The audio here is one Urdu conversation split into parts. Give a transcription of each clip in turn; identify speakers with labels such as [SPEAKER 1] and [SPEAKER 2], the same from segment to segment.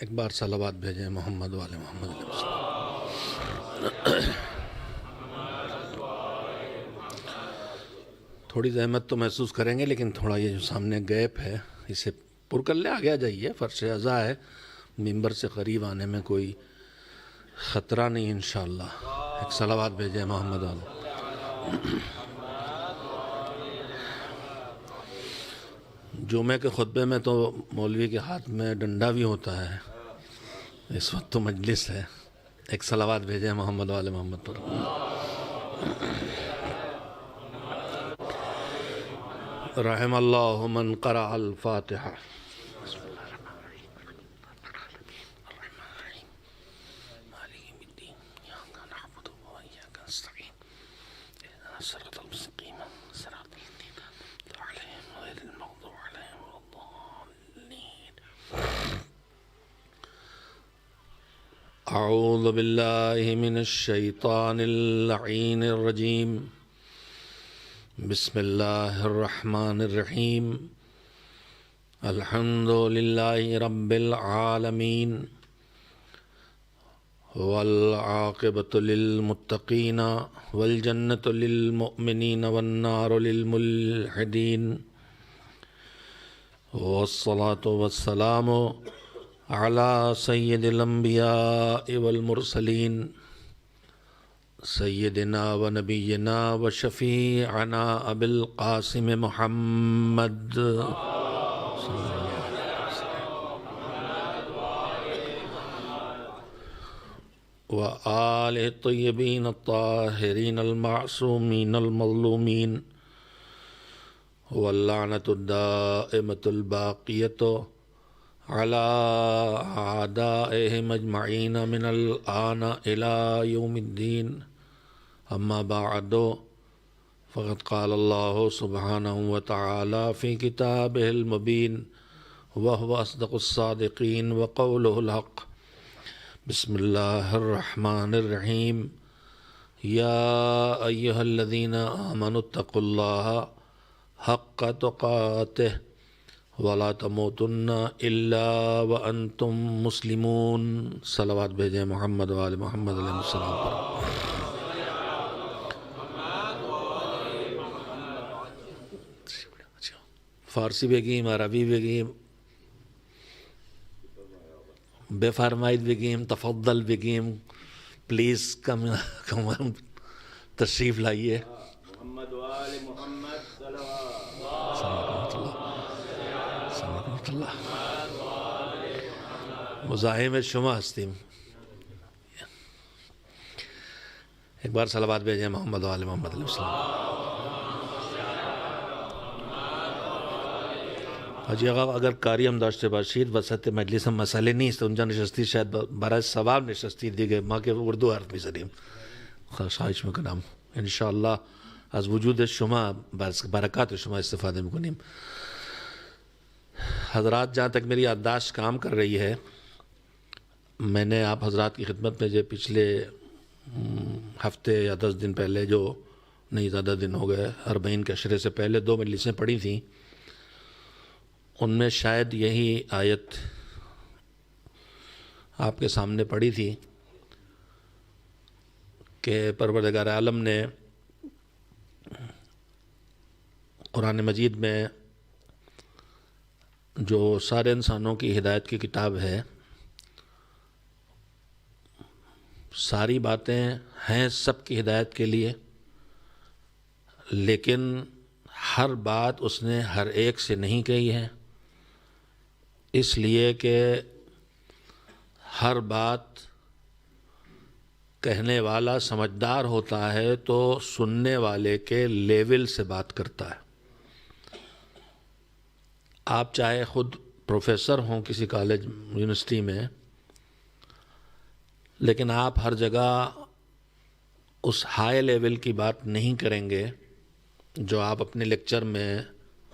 [SPEAKER 1] ایک بار صلوات بھیجیں محمد والے محمد علیہ وسلم۔ تھوڑی زحمت تو محسوس کریں گے، لیکن تھوڑا یہ جو سامنے گیپ ہے اسے پر کر لے، آگے آ جائیے، فرش اعضا ہے، ممبر سے قریب آنے میں کوئی خطرہ نہیں انشاءاللہ۔ ایک صلوات بھیجیں محمد والے۔ جمعے کے خطبے میں تو مولوی کے ہاتھ میں ڈنڈا بھی ہوتا ہے، اس وقت تو مجلس ہے۔ ایک صلوات بھیجیں محمد والے محمد پر۔ رحم اللہ من قرأ الفاتحہ۔ اعوذ باللہ من الشیطان اللعین الرجیم، بسم اللہ الرحمن الرحیم، الحمد للہ رب العالمین، والعاقبۃ للمتقین، والجنۃ للمؤمنین، والنار للملحدین، والصلاة والسلام علی سید الانبیاء والمرسلین، سیدنا و نبینا و شفیعنا ابی القاسم محمد و آلہ الطیبین الطاہرین المعصومین المظلومین، واللعنۃ الدائمۃ الباقیۃ علی اعدائہم اجمعین من الآن الی یوم الدین، اما بعد فقد قال اللہ سبحانہ وتعالی فی کتابہ المبین وہو اصدق الصادقین وقولہ الحق۔ بسم اللہ الرحمن الرحیم، یا ایہا الذین آمنوا اتقوا اللہ حق تقاتہ ولا تموتن الا وانتم مسلمون۔ صلوات بھیجیں محمد وآل محمد علیہ السلام پر۔ فارسی بگیم، عربی بگیم، بے فرمائد بگیم، تفضل بگیم، پلیز کم تشریف لائیے۔
[SPEAKER 2] محمد وآل محمد
[SPEAKER 1] مزاحم شما ہستیم۔ ایک بار صلوات بھیجیں محمد وآل محمد علیہ السلام۔ حاجی آقا اگر کاری ہم داشته باشید وسط مجلس هم مسئله نیست، اونجا نشستی شاید برای ثواب نشستید دیگه، ما که اردو حرف میزنیم. خواهش میکنم انشاءالله از وجود شما، برکات شما استفاده میکنیم۔ حضرات جہاں تک میری یادداشت کام کر رہی ہے، میں نے آپ حضرات کی خدمت میں جو پچھلے ہفتے یا 10 دن پہلے، جو نہیں زیادہ دن ہو گئے، 40 کے عشرے سے پہلے 2 مجلسیں پڑھی تھیں، ان میں شاید یہی آیت آپ کے سامنے پڑھی تھی کہ پروردگار عالم نے قرآن مجید میں جو سارے انسانوں کی ہدایت کی کتاب ہے، ساری باتیں ہیں سب کی ہدایت کے لیے، لیکن ہر بات اس نے ہر ایک سے نہیں کہی ہے، اس لیے کہ ہر بات کہنے والا سمجھدار ہوتا ہے تو سننے والے کے لیول سے بات کرتا ہے۔ آپ چاہے خود پروفیسر ہوں کسی کالج یونیورسٹی میں، لیکن آپ ہر جگہ اس ہائی لیول کی بات نہیں کریں گے جو آپ اپنے لیکچر میں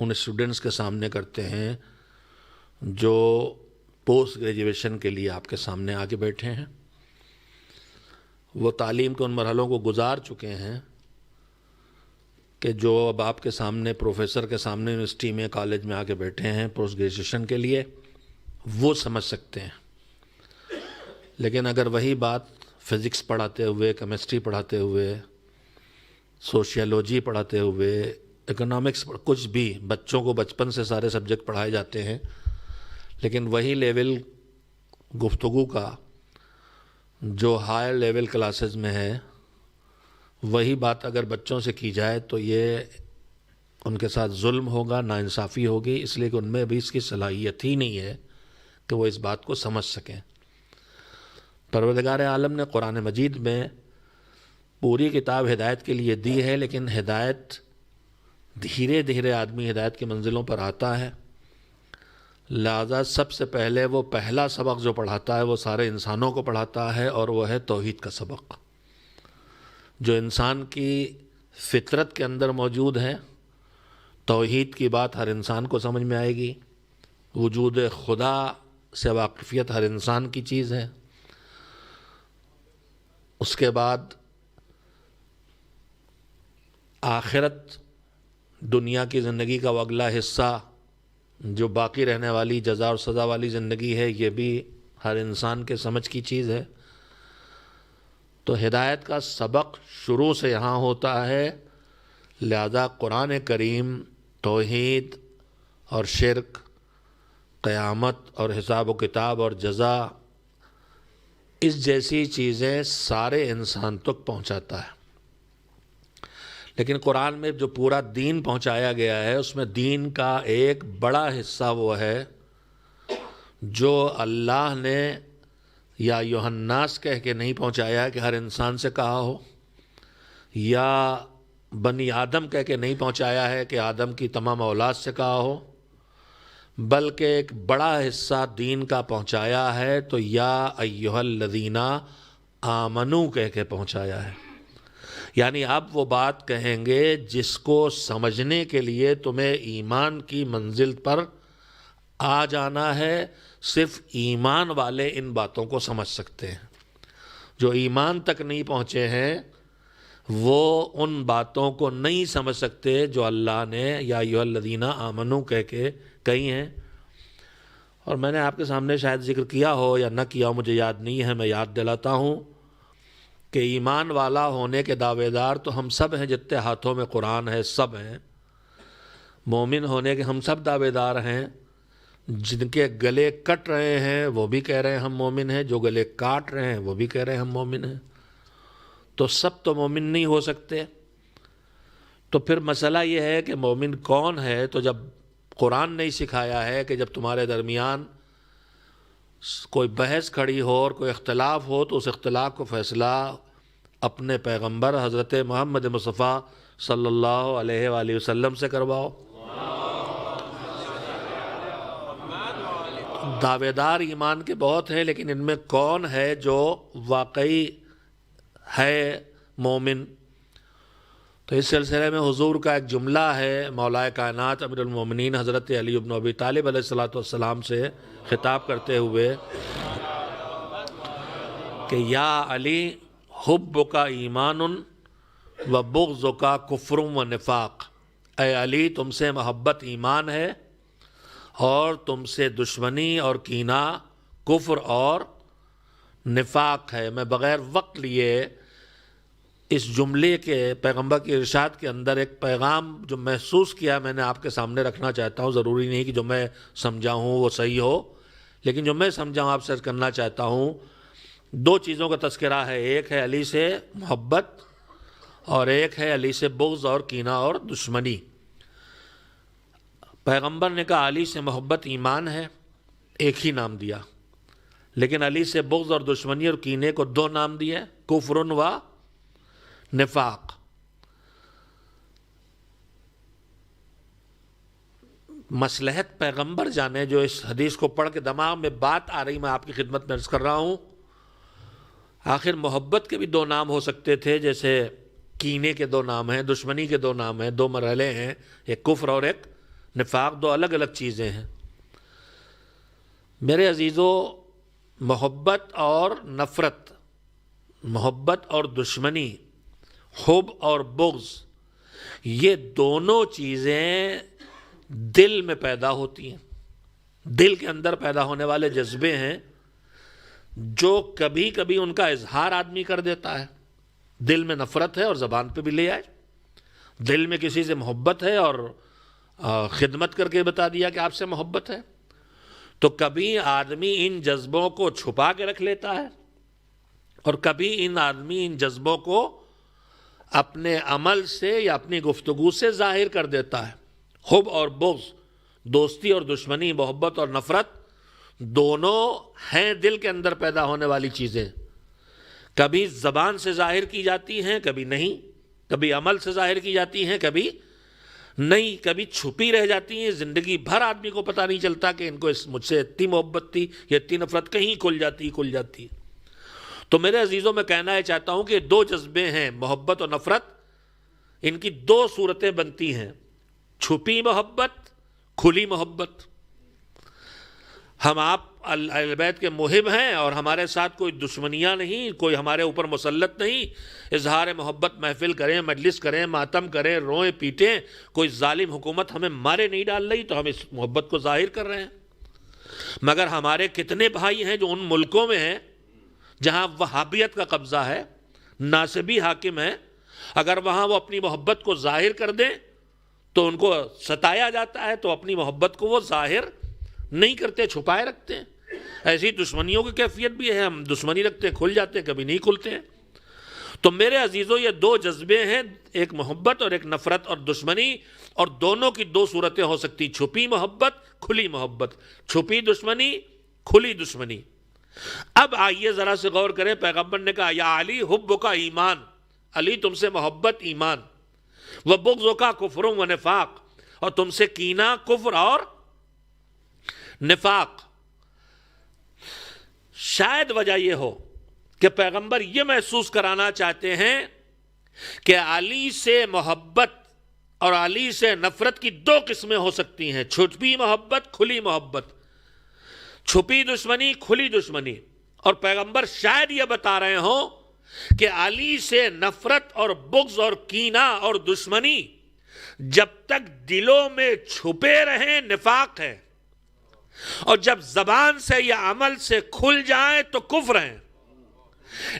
[SPEAKER 1] ان اسٹوڈنٹس کے سامنے کرتے ہیں جو پوسٹ گریجویشن کے لیے آپ کے سامنے آ کے بیٹھے ہیں۔ وہ تعلیم کے ان مرحلوں کو گزار چکے ہیں کہ جو اب آپ کے سامنے پروفیسر کے سامنے یونیورسٹی میں کالج میں آ کے بیٹھے ہیں پوسٹ گریجویشن کے لیے، وہ سمجھ سکتے ہیں۔ لیکن اگر وہی بات فزکس پڑھاتے ہوئے، کیمسٹری پڑھاتے ہوئے، سوشیالوجی پڑھاتے ہوئے، اکنامکس، کچھ بھی، بچوں کو بچپن سے سارے سبجیکٹ پڑھائے جاتے ہیں، لیکن وہی لیول گفتگو کا جو ہائر لیول کلاسز میں ہے، وہی بات اگر بچوں سے کی جائے تو یہ ان کے ساتھ ظلم ہوگا، ناانصافی ہوگی، اس لیے کہ ان میں ابھی اس کی صلاحیت ہی نہیں ہے کہ وہ اس بات کو سمجھ سکیں۔ پروردگار عالم نے قرآن مجید میں پوری کتاب ہدایت کے لیے دی ہے، لیکن ہدایت دھیرے دھیرے آدمی ہدایت کی منزلوں پر آتا ہے، لہذا سب سے پہلے وہ پہلا سبق جو پڑھاتا ہے وہ سارے انسانوں کو پڑھاتا ہے، اور وہ ہے توحید کا سبق، جو انسان کی فطرت کے اندر موجود ہے۔ توحید کی بات ہر انسان کو سمجھ میں آئے گی، وجود خدا سے واقفیت ہر انسان کی چیز ہے۔ اس کے بعد آخرت، دنیا کی زندگی کا وہ اگلا حصہ جو باقی رہنے والی جزا اور سزا والی زندگی ہے، یہ بھی ہر انسان کے سمجھ کی چیز ہے۔ تو ہدایت کا سبق شروع سے یہاں ہوتا ہے، لہذا قرآن کریم توحید اور شرک، قیامت اور حساب و کتاب اور جزا، اس جیسی چیزیں سارے انسان تک پہنچاتا ہے۔ لیکن قرآن میں جو پورا دین پہنچایا گیا ہے، اس میں دین کا ایک بڑا حصہ وہ ہے جو اللہ نے یا ایھا الناس کہہ کے نہیں پہنچایا کہ ہر انسان سے کہا ہو، یا بنی آدم کہہ کے نہیں پہنچایا ہے کہ آدم کی تمام اولاد سے کہا ہو، بلکہ ایک بڑا حصہ دین کا پہنچایا ہے تو یا ایھا الذین آمنوا کہہ کے پہنچایا ہے۔ یعنی اب وہ بات کہیں گے جس کو سمجھنے کے لیے تمہیں ایمان کی منزل پر آ جانا ہے، صرف ایمان والے ان باتوں کو سمجھ سکتے ہیں۔ جو ایمان تک نہیں پہنچے ہیں وہ ان باتوں کو نہیں سمجھ سکتے جو اللہ نے یا ایھا الذین آمنوا کہہ کے کہی ہیں۔ اور میں نے آپ کے سامنے شاید ذکر کیا ہو یا نہ کیا ہو، مجھے یاد نہیں ہے، میں یاد دلاتا ہوں کہ ایمان والا ہونے کے دعوے دار تو ہم سب ہیں، جتنے ہاتھوں میں قرآن ہے سب ہیں۔ مومن ہونے کے ہم سب دعوے دار ہیں، جن کے گلے کٹ رہے ہیں وہ بھی کہہ رہے ہیں ہم مومن ہیں، جو گلے کاٹ رہے ہیں وہ بھی کہہ رہے ہیں ہم مومن ہیں۔ تو سب تو مومن نہیں ہو سکتے۔ تو پھر مسئلہ یہ ہے کہ مومن کون ہے؟ تو جب قرآن نے سکھایا ہے کہ جب تمہارے درمیان کوئی بحث کھڑی ہو اور کوئی اختلاف ہو تو اس اختلاف کو فیصلہ اپنے پیغمبر حضرت محمد مصطفیٰ صلی اللہ علیہ وآلہ وسلم سے کرواؤ۔ دعوے دار ایمان کے بہت ہیں، لیکن ان میں کون ہے جو واقعی ہے مومن؟ تو اس سلسلے میں حضور کا ایک جملہ ہے، مولا کائنات امیر المومنین حضرت علی بن ابی طالب علیہ السلام سے خطاب کرتے ہوئے کہ یا علی حبک ایمان و بغضک کفر و نفاق، اے علی تم سے محبت ایمان ہے اور تم سے دشمنی اور کینہ کفر اور نفاق ہے۔ میں بغیر وقت لیے اس جملے کے پیغمبر کی ارشاد کے اندر ایک پیغام جو محسوس کیا میں نے آپ کے سامنے رکھنا چاہتا ہوں۔ ضروری نہیں کہ جو میں سمجھا ہوں وہ صحیح ہو، لیکن جو میں سمجھا ہوں آپ سے کرنا چاہتا ہوں۔ دو چیزوں کا تذکرہ ہے، ایک ہے علی سے محبت اور ایک ہے علی سے بغض اور کینہ اور دشمنی۔ پیغمبر نے کہا علی سے محبت ایمان ہے، ایک ہی نام دیا، لیکن علی سے بغض اور دشمنی اور کینے کو دو نام دیے، کفر و نفاق۔ مصلحت پیغمبر جانے، جو اس حدیث کو پڑھ کے دماغ میں بات آ رہی میں آپ کی خدمت میں عرض کر رہا ہوں۔ آخر محبت کے بھی دو نام ہو سکتے تھے، جیسے کینے کے دو نام ہیں، دشمنی کے دو نام ہیں، دو مرحلے ہیں، ایک کفر اور ایک نفاق، دو الگ الگ چیزیں ہیں۔ میرے عزیزو، محبت اور نفرت، محبت اور دشمنی، حب اور بغض، یہ دونوں چیزیں دل میں پیدا ہوتی ہیں۔ دل کے اندر پیدا ہونے والے جذبے ہیں، جو کبھی کبھی ان کا اظہار آدمی کر دیتا ہے، دل میں نفرت ہے اور زبان پہ بھی لے آئے، دل میں کسی سے محبت ہے اور خدمت کر کے بتا دیا کہ آپ سے محبت ہے، تو کبھی آدمی ان جذبوں کو چھپا کے رکھ لیتا ہے اور کبھی آدمی ان جذبوں کو اپنے عمل سے یا اپنی گفتگو سے ظاہر کر دیتا ہے۔ حب اور بغض، دوستی اور دشمنی، محبت اور نفرت، دونوں ہیں دل کے اندر پیدا ہونے والی چیزیں، کبھی زبان سے ظاہر کی جاتی ہیں، کبھی نہیں، کبھی عمل سے ظاہر کی جاتی ہیں، کبھی نہیں، کبھی چھپی رہ جاتی ہیں، زندگی بھر آدمی کو پتہ نہیں چلتا کہ ان کو مجھ سے اتنی محبت تھی یا اتنی نفرت، کہیں کھل جاتی۔ تو میرے عزیزوں میں کہنا یہ چاہتا ہوں کہ دو جذبے ہیں، محبت اور نفرت، ان کی دو صورتیں بنتی ہیں، چھپی محبت، کھلی محبت۔ ہم آپ اہل بیت کے محب ہیں اور ہمارے ساتھ کوئی دشمنیاں نہیں، کوئی ہمارے اوپر مسلط نہیں، اظہار محبت محفل کریں، مجلس کریں، ماتم کریں، روئیں پیٹیں، کوئی ظالم حکومت ہمیں مارے نہیں ڈال رہی تو ہم اس محبت کو ظاہر کر رہے ہیں۔ مگر ہمارے کتنے بھائی ہیں جو ان ملکوں میں ہیں جہاں وہابیت کا قبضہ ہے، ناصبی حاکم ہے، اگر وہاں وہ اپنی محبت کو ظاہر کر دیں تو ان کو ستایا جاتا ہے، تو اپنی محبت کو وہ ظاہر نہیں کرتے، چھپائے رکھتے ہیں۔ ایسی دشمنیوں کی کیفیت بھی ہے، ہم دشمنی رکھتے کھل جاتے، کبھی نہیں کھلتے ہیں۔ تو میرے عزیزوں، یہ دو جذبے ہیں، ایک محبت اور ایک نفرت اور دشمنی، اور دونوں کی دو صورتیں ہو سکتی، چھپی محبت، کھلی محبت، چھپی دشمنی، کھلی دشمنی۔ اب آئیے ذرا سے غور کریں، پیغمبر نے کہا یا علی حب کا ایمان، علی تم سے محبت ایمان، وہ بغض کا کفر و نفاق، اور تم سے کینہ کفر اور نفاق۔ شاید وجہ یہ ہو کہ پیغمبر یہ محسوس کرانا چاہتے ہیں کہ علی سے محبت اور علی سے نفرت کی دو قسمیں ہو سکتی ہیں، چھپی محبت، کھلی محبت، چھپی دشمنی، کھلی دشمنی۔ اور پیغمبر شاید یہ بتا رہے ہوں کہ علی سے نفرت اور بغض اور کینہ اور دشمنی جب تک دلوں میں چھپے رہیں نفاق ہے، اور جب زبان سے یا عمل سے کھل جائیں تو کفر ہیں۔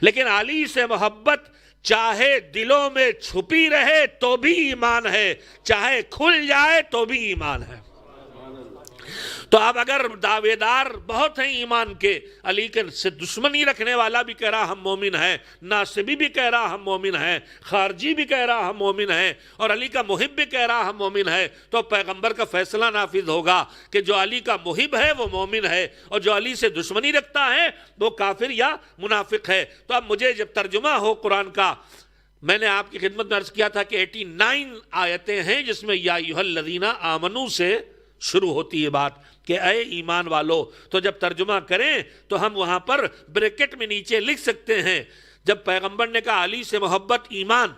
[SPEAKER 1] لیکن علی سے محبت چاہے دلوں میں چھپی رہے تو بھی ایمان ہے، چاہے کھل جائے تو بھی ایمان ہے۔ تو اب اگر دعوے دار بہت ہیں ایمان کے، علی کے سے دشمنی رکھنے والا بھی کہہ رہا ہم مومن ہیں، ناصبی بھی کہہ رہا ہم مومن ہیں، خارجی بھی کہہ رہا ہم مومن ہیں، اور علی کا محب بھی کہہ رہا ہم مومن ہیں، تو پیغمبر کا فیصلہ نافذ ہوگا کہ جو علی کا محب ہے وہ مومن ہے، اور جو علی سے دشمنی رکھتا ہے وہ کافر یا منافق ہے۔ تو اب مجھے جب ترجمہ ہو قرآن کا، میں نے آپ کی خدمت میں عرض کیا تھا کہ 89 آیتیں ہیں جس میں یا ایھا الذین آمنو سے شروع ہوتی ہے بات کہ اے ایمان والو، تو جب ترجمہ کریں تو ہم وہاں پر بریکٹ میں نیچے لکھ سکتے ہیں، جب پیغمبر نے کہا علی سے محبت ایمان،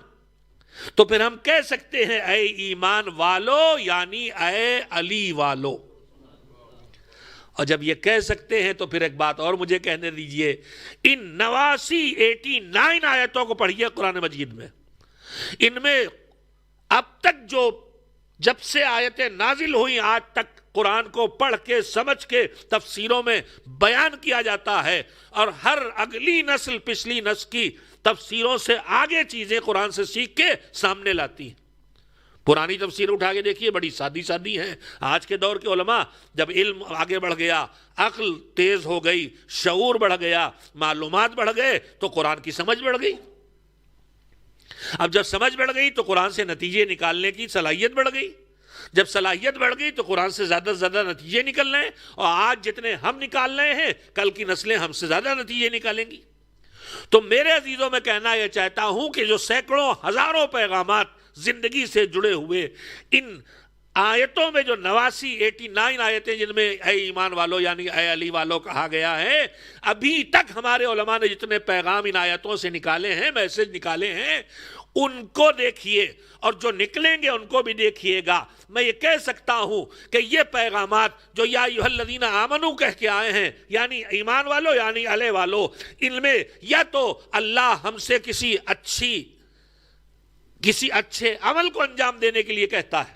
[SPEAKER 1] تو پھر ہم کہہ سکتے ہیں اے ایمان والو، یعنی اے علی والو۔ اور جب یہ کہہ سکتے ہیں تو پھر ایک بات اور مجھے کہنے دیجئے، ان 89 آیتوں کو پڑھیے قرآن مجید میں، ان میں اب تک جو جب سے آیتیں نازل ہوئیں آج تک قرآن کو پڑھ کے سمجھ کے تفسیروں میں بیان کیا جاتا ہے، اور ہر اگلی نسل پچھلی نسل کی تفسیروں سے آگے چیزیں قرآن سے سیکھ کے سامنے لاتی ہیں۔ پرانی تفسیر اٹھا کے دیکھیے، بڑی سادی سادی ہیں۔ آج کے دور کے علماء جب علم آگے بڑھ گیا، عقل تیز ہو گئی، شعور بڑھ گیا، معلومات بڑھ گئے، تو قرآن کی سمجھ بڑھ گئی۔ اب جب سمجھ بڑھ گئی تو قرآن سے نتیجے نکالنے کی صلاحیت بڑھ گئی، جب صلاحیت بڑھ گئی تو قرآن سے زیادہ سے زیادہ نتیجے نکل رہے ہیں، اور آج جتنے ہم نکال رہے ہیں کل کی نسلیں ہم سے زیادہ نتیجے نکالیں گی۔ تو میرے عزیزوں میں کہنا یہ چاہتا ہوں کہ جو سینکڑوں ہزاروں پیغامات زندگی سے جڑے ہوئے، ان آیتوں میں جو 89 آیتیں جن میں اے ایمان والو یعنی اے علی والو کہا گیا ہے، ابھی تک ہمارے علماء نے جتنے پیغام ان آیتوں سے نکالے ہیں، میسج نکالے ہیں، ان کو دیکھیے، اور جو نکلیں گے ان کو بھی دیکھیے گا۔ میں یہ کہہ سکتا ہوں کہ یہ پیغامات جو یا ایھا الذین آمنو کہہ کے آئے ہیں، یعنی ایمان والو یعنی علی والو، ان میں یا تو اللہ ہم سے کسی اچھے عمل کو انجام دینے کے لیے کہتا ہے،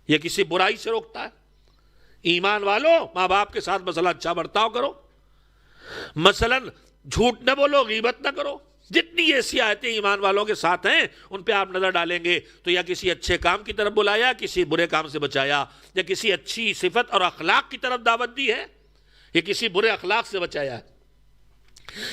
[SPEAKER 1] یا کسی برائی سے روکتا ہے۔ ایمان والو، ماں باپ کے ساتھ مثلا اچھا برتاؤ کرو، مثلا جھوٹ نہ بولو، غیبت نہ کرو. جتنی ایسی آیتیں ایمان والوں کے ساتھ ہیں ان پہ آپ نظر ڈالیں گے تو یا کسی اچھے کام کی طرف بلایا، کسی برے کام سے بچایا، یا کسی اچھی صفت اور اخلاق کی طرف دعوت دی ہے، یا کسی برے اخلاق سے بچایا ہے،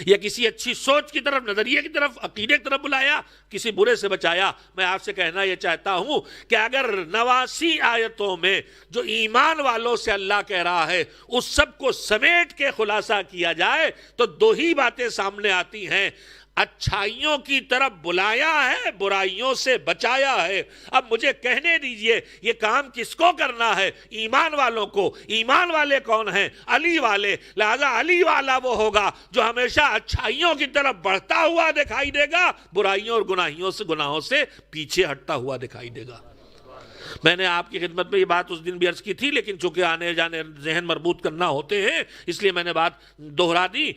[SPEAKER 1] یا کسی اچھی سوچ کی طرف، نظریے کی طرف، عقیدے کی طرف بلایا، کسی برے سے بچایا. میں آپ سے کہنا یہ چاہتا ہوں کہ اگر 89 آیتوں میں جو ایمان والوں سے اللہ کہہ رہا ہے اس سب کو سمیٹ کے خلاصہ کیا جائے تو دو ہی باتیں سامنے آتی ہیں: اچھائیوں کی طرف بلایا ہے، برائیوں سے بچایا ہے. اب مجھے کہنے دیجئے یہ کام کس کو کرنا ہے؟ ایمان والوں کو. ایمان والے کون ہیں؟ علی والے. لہذا علی والا وہ ہوگا جو ہمیشہ اچھائیوں کی طرف بڑھتا ہوا دکھائی دے گا، برائیوں اور گناہوں سے پیچھے ہٹتا ہوا دکھائی دے گا. میں نے آپ کی خدمت میں یہ بات اس دن بھی عرض کی تھی، لیکن چونکہ آنے جانے ذہن مربوط کرنا ہوتے ہیں اس لیے میں نے بات دوہرا دی.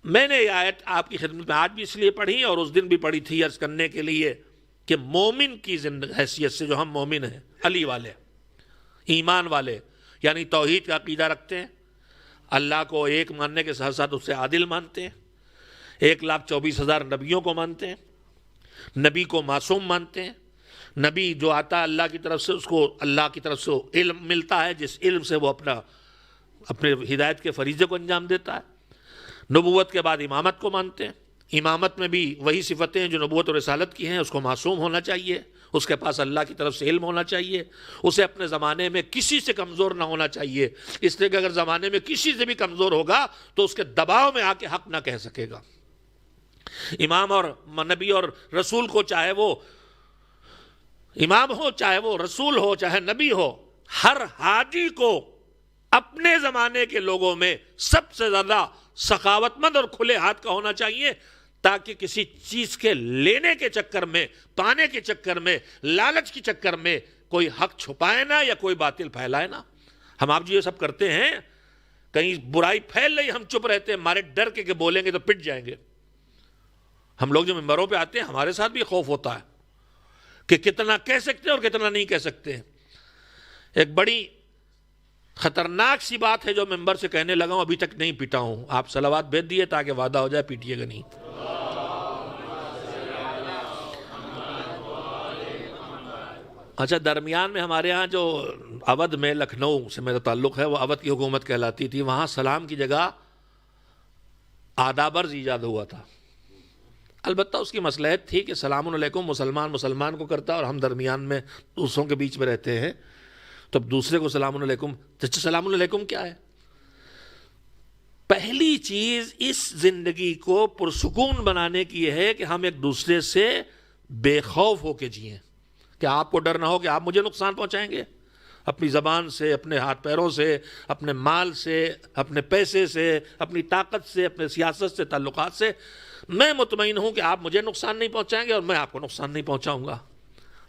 [SPEAKER 1] میں نے یہ آیت آپ کی خدمت میں آج بھی اس لیے پڑھی اور اس دن بھی پڑھی تھی عرض کرنے کے لیے کہ مومن کی حیثیت سے جو ہم مومن ہیں، علی والے، ایمان والے، یعنی توحید کا عقیدہ رکھتے ہیں، اللہ کو ایک ماننے کے ساتھ ساتھ اس سے عادل مانتے ہیں، 1,24,000 نبیوں کو مانتے ہیں، نبی کو معصوم مانتے ہیں، نبی جو آتا ہے اللہ کی طرف سے اس کو اللہ کی طرف سے علم ملتا ہے جس علم سے وہ اپنے ہدایت کے فریضے کو انجام دیتا ہے. نبوت کے بعد امامت کو مانتے ہیں، امامت میں بھی وہی صفتیں جو نبوت اور رسالت کی ہیں. اس کو معصوم ہونا چاہیے، اس کے پاس اللہ کی طرف سے علم ہونا چاہیے، اسے اپنے زمانے میں کسی سے کمزور نہ ہونا چاہیے، اس لیے کہ اگر زمانے میں کسی سے بھی کمزور ہوگا تو اس کے دباؤ میں آ کے حق نہ کہہ سکے گا. امام اور نبی اور رسول کو، چاہے وہ امام ہو، چاہے وہ رسول ہو، چاہے نبی ہو، ہر حاجی کو اپنے زمانے کے لوگوں میں سب سے زیادہ سخاوت مند اور کھلے ہاتھ کا ہونا چاہیے، تاکہ کسی چیز کے لینے کے چکر میں، پانے کے چکر میں، لالچ کے چکر میں کوئی حق چھپائے نہ یا کوئی باطل پھیلائے نہ. ہم آپ یہ سب کرتے ہیں، کہیں برائی پھیل رہی ہم چپ رہتے ہیں، ہمارے ڈر کے کہ بولیں گے تو پٹ جائیں گے. ہم لوگ جو ممبروں پہ آتے ہیں ہمارے ساتھ بھی خوف ہوتا ہے کہ کتنا کہہ سکتے ہیں اور کتنا نہیں کہہ سکتے ہیں. ایک بڑی خطرناک سی بات ہے جو ممبر سے کہنے لگا ہوں، ابھی تک نہیں پیٹا ہوں. آپ صلوات بھیج دیے تاکہ وعدہ ہو جائے، پیٹیے گا نہیں. اچھا، درمیان میں ہمارے ہاں جو اودھ میں، لکھنؤ سے میرا تعلق ہے، وہ اودھ کی حکومت کہلاتی تھی. وہاں سلام کی جگہ آدابرز ایجاد ہوا تھا. البتہ اس کی مصلحت تھی کہ سلام علیکم مسلمان کو کرتا اور ہم درمیان میں دوسروں کے بیچ میں رہتے ہیں، تو اب دوسرے کو سلام علیکم. سلام علیکم کیا ہے؟ پہلی چیز اس زندگی کو پرسکون بنانے کی یہ ہے کہ ہم ایک دوسرے سے بے خوف ہو کے جئیں، کہ آپ کو ڈر نہ ہو کہ آپ مجھے نقصان پہنچائیں گے، اپنی زبان سے، اپنے ہاتھ پیروں سے، اپنے مال سے، اپنے پیسے سے، اپنی طاقت سے، اپنے سیاست سے، تعلقات سے. میں مطمئن ہوں کہ آپ مجھے نقصان نہیں پہنچائیں گے اور میں آپ کو نقصان نہیں پہنچاؤں گا.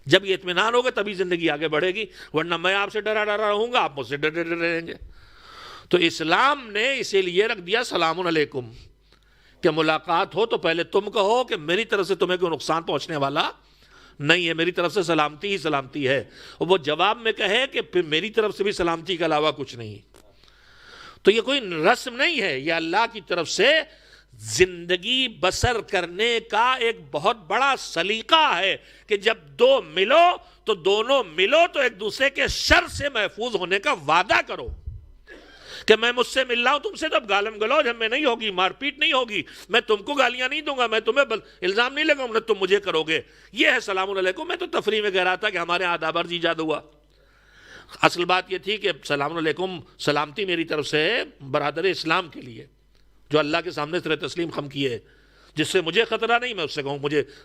[SPEAKER 1] جب یہ اطمینان ہوگا تبھی زندگی آگے بڑھے گی، ورنہ میں آپ سے ڈرا رہوں گا، آپ مجھ سے ڈرے رہیں گے. تو اسلام نے اسی لیے رکھ دیا سلام علیکم، کہ ملاقات ہو تو پہلے تم کہو کہ میری طرف سے تمہیں کوئی نقصان پہنچنے والا نہیں ہے، میری طرف سے سلامتی ہی سلامتی ہے. اور وہ جواب میں کہے کہ پھر میری طرف سے بھی سلامتی کے علاوہ کچھ نہیں. تو یہ کوئی رسم نہیں ہے، یہ اللہ کی طرف سے زندگی بسر کرنے کا ایک بہت بڑا سلیقہ ہے کہ جب دو ملو تو دونوں ملو تو ایک دوسرے کے شر سے محفوظ ہونے کا وعدہ کرو کہ میں مجھ سے مل رہا ہوں تم سے، تو اب گالم گلوچ ہم میں نہیں ہوگی، مار پیٹ نہیں ہوگی، میں تم کو گالیاں نہیں دوں گا، میں تمہیں الزام نہیں لگاؤں گا، تم مجھے کرو گے. یہ ہے سلام علیکم. میں تو تفریح میں کہہ رہا تھا کہ ہمارے آدابرز ایجاد ہوا. اصل بات یہ تھی کہ سلام علیکم سلامتی میری طرف سے ہے برادر اسلام کے لیے جو اللہ کے سامنے سر تسلیم خم کیے، جس سے مجھے خطرہ نہیں. میں اس سے کہوں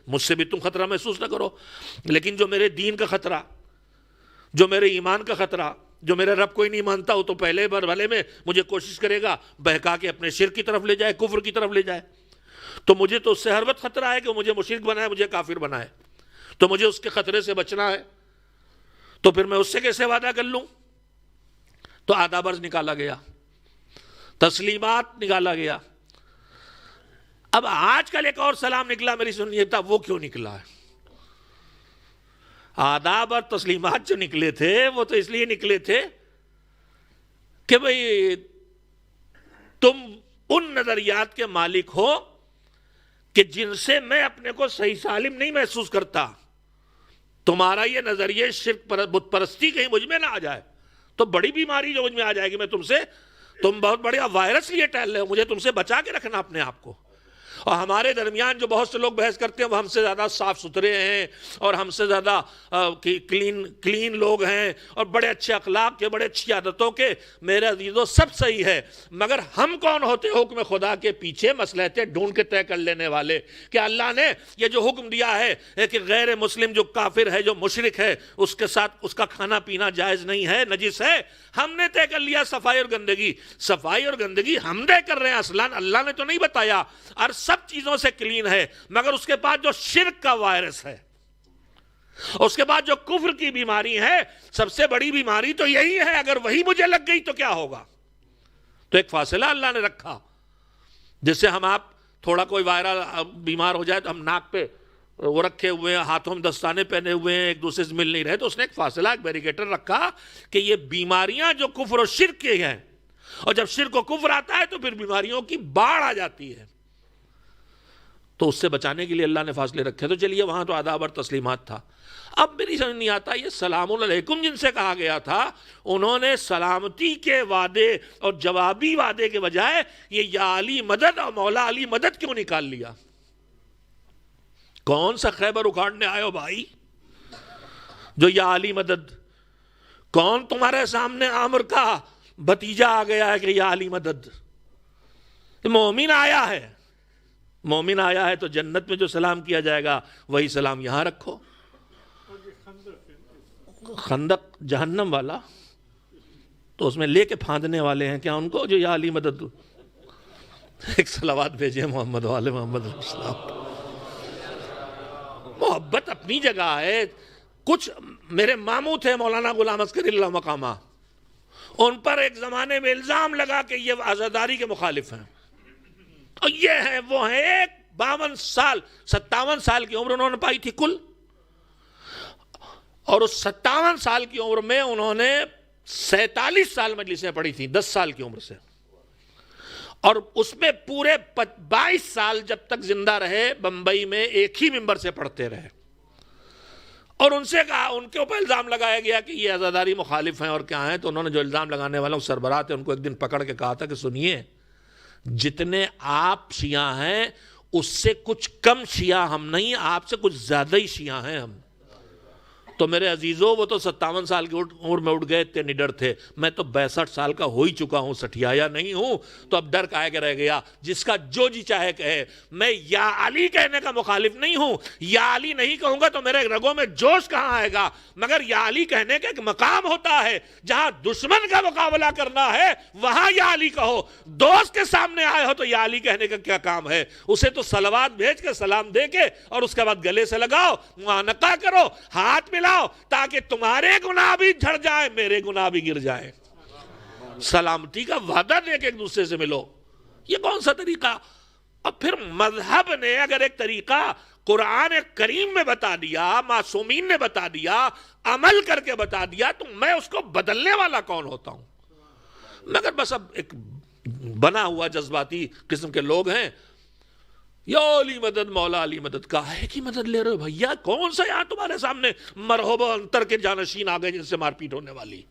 [SPEAKER 1] مجھ سے بھی تم خطرہ محسوس نہ کرو، لیکن جو میرے دین کا خطرہ، جو میرے ایمان کا خطرہ، جو میرے رب کوئی نہیں مانتا ہو تو پہلے مرحلے میں مجھے کوشش کرے گا بہکا کے اپنے شرک کی طرف لے جائے، کفر کی طرف لے جائے. تو مجھے تو اس سے ہر وقت خطرہ ہے کہ مجھے مشرک بنائے، مجھے کافر بنائے. تو مجھے اس کے خطرے سے بچنا ہے، تو پھر میں اس سے کیسے وعدہ کر لوں؟ تو آدابرز نکالا گیا، تسلیمات نکالا گیا. اب آج کل ایک اور سلام نکلا، میری سنیے تھا وہ کیوں نکلا ہے؟ آداب اور تسلیمات جو نکلے تھے وہ تو اس لیے نکلے تھے کہ بھئی تم ان نظریات کے مالک ہو کہ جن سے میں اپنے کو صحیح سالم نہیں محسوس کرتا. تمہارا یہ نظریہ شرک بت پرستی کہیں مجھ میں نہ آ جائے تو بڑی بیماری جو مجھ میں آ جائے گی. میں تم بہت بڑی وائرس لیے ٹہل رہے ہو, مجھے تم سے بچا کے رکھنا اپنے آپ کو. اور ہمارے درمیان جو بہت سے لوگ بحث کرتے ہیں وہ ہم سے زیادہ صاف ستھرے ہیں اور ہم سے زیادہ کلین لوگ ہیں اور بڑے اچھے اخلاق کے, بڑے اچھی عادتوں کے. میرے عزیزو سب صحیح ہے, مگر ہم کون ہوتے حکم خدا کے پیچھے مصلحتیں ڈھونڈ کے طے کر لینے والے کہ اللہ نے یہ جو حکم دیا ہے کہ غیر مسلم جو کافر ہے, جو مشرک ہے, اس کے ساتھ اس کا کھانا پینا جائز نہیں ہے, نجس ہے. ہم نے طے کر لیا صفائی اور گندگی. صفائی اور گندگی ہم طے کر رہے ہیں, اصلاً اللہ نے تو نہیں بتایا. اور سب چیزوں سے کلین ہے, مگر اس کے بعد جو شرک کا وائرس ہے, اس کے بعد جو کفر کی بیماری ہے, سب سے بڑی بیماری تو یہی ہے. اگر وہی مجھے لگ گئی تو کیا ہوگا؟ تو ایک فاصلہ اللہ نے رکھا جس سے ہم آپ تھوڑا کوئی وائرل بیمار ہو جائے تو ہم ناک پہ وہ رکھے ہوئے ہیں, ہاتھوں میں دستانے پہنے ہوئے ہیں, ایک دوسرے سے مل نہیں رہے, تو اس نے ایک فاصلہ, ایک بیریکیٹر رکھا کہ یہ بیماریاں جو کفر و شرک کی ہیں, اور جب شرک و کفر آتا ہے تو پھر بیماریوں کی باڑھ آ جاتی ہے. تو اس سے بچانے کے لیے اللہ نے فاصلے رکھے. تو چلیے وہاں تو آداب اور تسلیمات تھا. اب میری سمجھ نہیں آتا یہ سلام علیکم جن سے کہا گیا تھا, انہوں نے سلامتی کے وعدے اور جوابی وعدے کے بجائے یہ یا علی مدد اور مولا علی مدد کیوں نکال لیا؟ کون سا خیبر اکھاڑنے آئے ہو بھائی جو یا علی مدد؟ کون تمہارے سامنے عامر کا بھتیجا آ گیا ہے کہ یا علی مدد؟ مومن آیا ہے, مومن آیا ہے تو جنت میں جو سلام کیا جائے گا وہی سلام یہاں رکھو. خندق جہنم والا تو اس میں لے کے پھاندنے والے ہیں کیا ان کو جو یا علی مدد؟ ایک صلوات بھیجے محمد والے محمد السلام. محبت اپنی جگہ ہے. کچھ میرے ماموں تھے مولانا غلام عسکری اللہ مقامہ, ان پر ایک زمانے میں الزام لگا کہ یہ عزاداری کے مخالف ہیں, اور یہ ہیں وہ ہیں. ایک 57 سال کی عمر انہوں نے پائی تھی کل, اور اس 57 سال کی عمر میں انہوں نے 47 سال مجلسیں پڑھی تھیں 10 سال کی عمر سے, اور اس میں پورے 22 سال جب تک زندہ رہے بمبئی میں ایک ہی ممبر سے پڑھتے رہے. اور ان سے کہا, ان کے اوپر الزام لگایا گیا کہ یہ عزاداری مخالف ہیں اور کیا ہیں, تو انہوں نے جو الزام لگانے والوں سربراہ تھے ان کو ایک دن پکڑ کے کہا تھا کہ سنیے, جتنے آپ شیعہ ہیں اس سے کچھ کم شیعہ ہم نہیں, آپ سے کچھ زیادہ ہی شیعہ ہیں ہم. تو میرے عزیزوں وہ تو 57 سال کی عمر میں اٹھ گئے, اتنے نڈر تھے. میں تو 62 سال کا ہو ہی چکا ہوں, سٹھیایا نہیں ہوں, تو اب ڈر کاہے کے رہ گیا. جس کا جو جی چاہے کہے. میں یا علی کہنے کا مخالف نہیں ہوں, یا علی نہیں کہوں گا تو میرے رگوں میں جوش کہاں آئے گا. مگر یا علی کہنے کا ایک مقام ہوتا ہے, جہاں دشمن کا مقابلہ کرنا ہے وہاں یا علی کہو. دوست کے سامنے آئے ہو تو یا علی کہنے کا کیا کام ہے؟ اسے تو صلوات بھیج کے سلام دے کے اور اس کے بعد گلے سے لگاؤ, معانقہ کرو, ہاتھ ملاؤ, تاکہ تمہارے گناہ بھی جھڑ جائے, میرے گناہ بھی گر جائے. سلامتی کا وعدہ دے کے ایک دوسرے سے ملو. یہ کون سا طریقہ؟ اور پھر مذہب نے اگر ایک طریقہ قرآن کریم میں بتا دیا, معصومین نے بتا دیا, عمل کر کے بتا دیا, تو میں اس کو بدلنے والا کون ہوتا ہوں؟ مگر بس اب ایک بنا ہوا جذباتی قسم کے لوگ ہیں. یا علی مدد مولا علی مدد, کاہے کی مدد لے رہے ہو بھیا؟ کون سا یہاں تمہارے سامنے مرحوب انتر کے جانشین آ گئے جن سے مار پیٹ ہونے والی؟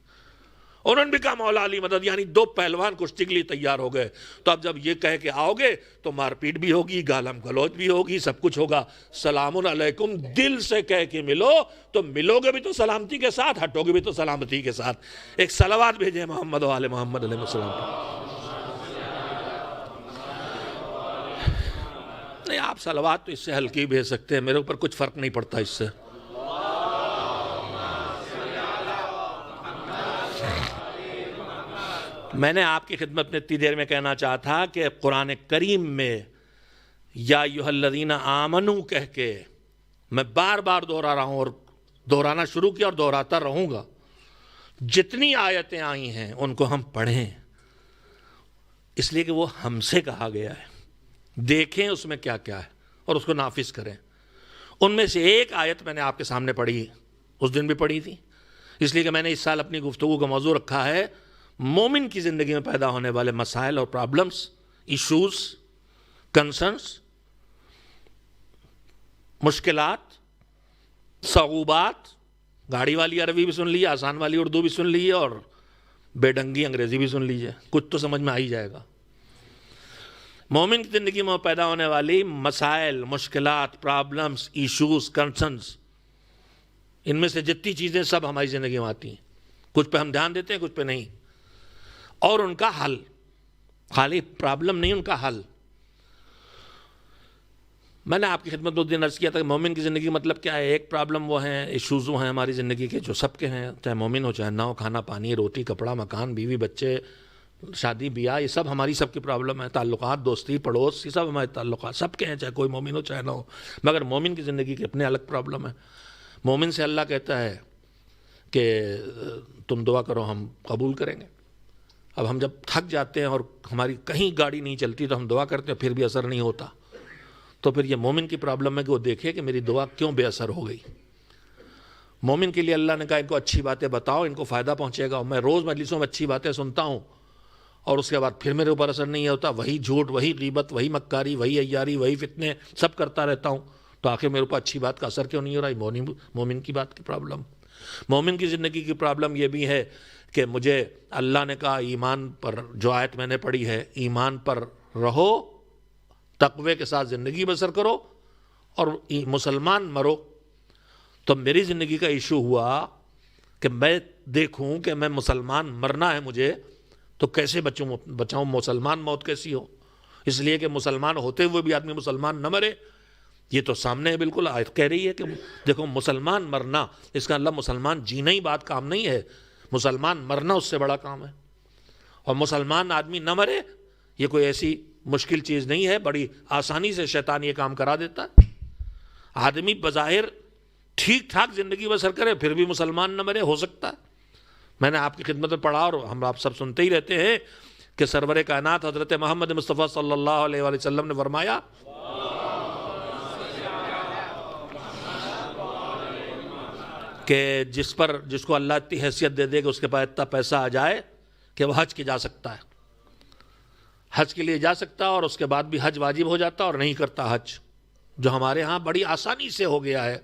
[SPEAKER 1] انہوں نے بھی کہا مولا علی مدد, یعنی 2 پہلوان کشتی کے لیے تیار ہو گئے. تو اب جب یہ کہہ کے آؤ گے تو مار پیٹ بھی ہوگی, گالم گلوچ بھی ہوگی, سب کچھ ہوگا. سلام علیکم دل سے کہہ کے ملو تو ملو گے بھی تو سلامتی کے ساتھ, ہٹو گے بھی تو سلامتی کے ساتھ. ایک صلوات بھیجے محمد والے محمد علیہ السلام. نہیں, آپ صلوات تو اس سے ہلکی بھیج سکتے ہیں, میرے اوپر کچھ فرق نہیں پڑتا اس سے. میں نے آپ کی خدمت میں اتنی دیر میں کہنا چاہا تھا کہ قرآن کریم میں یا ایھا الذین آمنو کہہ کے میں بار بار دہرا رہا ہوں, اور دہرانا شروع کیا اور دہراتا رہوں گا. جتنی آیتیں آئی ہیں ان کو ہم پڑھیں, اس لیے کہ وہ ہم سے کہا گیا ہے. دیکھیں اس میں کیا کیا ہے اور اس کو نافذ کریں. ان میں سے ایک آیت میں نے آپ کے سامنے پڑھی, اس دن بھی پڑھی تھی, اس لیے کہ میں نے اس سال اپنی گفتگو کا موضوع رکھا ہے مومن کی زندگی میں پیدا ہونے والے مسائل اور پرابلمز, ایشوز، کنسرنس، مشکلات، صعوبات. گاڑی والی عربی بھی سن لیجیے، آسان والی اردو بھی سن لیجیے، اور بے ڈنگی انگریزی بھی سن لیجیے، کچھ تو سمجھ میں آ ہی جائے گا. مومن کی زندگی میں پیدا ہونے والی مسائل، مشکلات، پرابلمس، ایشوز، کنسرنس، ان میں سے جتنی چیزیں سب ہماری زندگی میں آتی ہیں. کچھ پہ ہم دھیان دیتے ہیں، کچھ پہ نہیں. اور ان کا حل، خالی پرابلم نہیں، ان کا حل. میں نے آپ کی خدمت 2 دن عرض کیا تھا کہ مومن کی زندگی مطلب کیا ہے. ایک پرابلم وہ ہیں، ایشوز وہ ہیں ہماری زندگی کے جو سب کے ہیں، چاہے مومن ہو چاہے نہ ہو. کھانا پانی، روٹی کپڑا، مکان، بیوی بچے، شادی بیاہ، یہ سب ہماری سب کی پرابلم ہے. تعلقات، دوستی، پڑوس، یہ سب ہمارے تعلقات سب کے ہیں، چاہے کوئی مومن ہو چاہے نہ ہو. مگر مومن کی زندگی کے اپنے الگ پرابلم ہے. مومن سے اللہ کہتا ہے کہ تم دعا کرو ہم قبول کریں گے. اب ہم جب تھک جاتے ہیں اور ہماری کہیں گاڑی نہیں چلتی تو ہم دعا کرتے ہیں، پھر بھی اثر نہیں ہوتا، تو پھر یہ مومن کی پرابلم ہے کہ وہ دیکھے کہ میری دعا کیوں بے اثر ہو گئی. مومن کے لیے اللہ نے کہا ان کو اچھی باتیں بتاؤ، ان کو فائدہ پہنچے گا. میں روز مجلسوں میں اچھی باتیں سنتا ہوں اور اس کے بعد پھر میرے اوپر اثر نہیں ہوتا، وہی جھوٹ، وہی غیبت، وہی مکاری، وہی عیاری، وہی فتنے سب کرتا رہتا ہوں، تو آخر میرے اوپر اچھی بات کا اثر کیوں نہیں ہو رہا؟ مومن کی بات کی پرابلم. مومن کی زندگی کی پرابلم یہ بھی ہے کہ مجھے اللہ نے کہا ایمان پر، جو آیت میں نے پڑھی ہے، ایمان پر رہو، تقوی کے ساتھ زندگی بسر کرو اور مسلمان مرو. تو میری زندگی کا ایشو ہوا کہ میں دیکھوں کہ میں مسلمان مرنا ہے مجھے، تو کیسے بچاؤں؟ مسلمان موت کیسی ہو؟ اس لیے کہ مسلمان ہوتے ہوئے بھی آدمی مسلمان نہ مرے. یہ تو سامنے ہے، بالکل آیت کہہ رہی ہے کہ دیکھو مسلمان مرنا، اس کا اللہ مسلمان جینا ہی بات کام نہیں ہے، مسلمان مرنا اس سے بڑا کام ہے. اور مسلمان آدمی نہ مرے یہ کوئی ایسی مشکل چیز نہیں ہے، بڑی آسانی سے شیطان یہ کام کرا دیتا ہے. آدمی بظاہر ٹھیک ٹھاک زندگی بسر کرے پھر بھی مسلمان نہ مرے، ہو سکتا ہے. میں نے آپ کی خدمت میں پڑھا اور ہم آپ سب سنتے ہی رہتے ہیں کہ سرور کائنات حضرت محمد مصطفیٰ صلی اللہ علیہ وآلہ وسلم نے فرمایا کہ جس کو اللہ اتنی حیثیت دے دے کہ اس کے پاس اتنا پیسہ آ جائے کہ وہ حج کے جا سکتا ہے، حج کے لیے جا سکتا ہے، اور اس کے بعد بھی حج واجب ہو جاتا اور نہیں کرتا حج، جو ہمارے ہاں بڑی آسانی سے ہو گیا ہے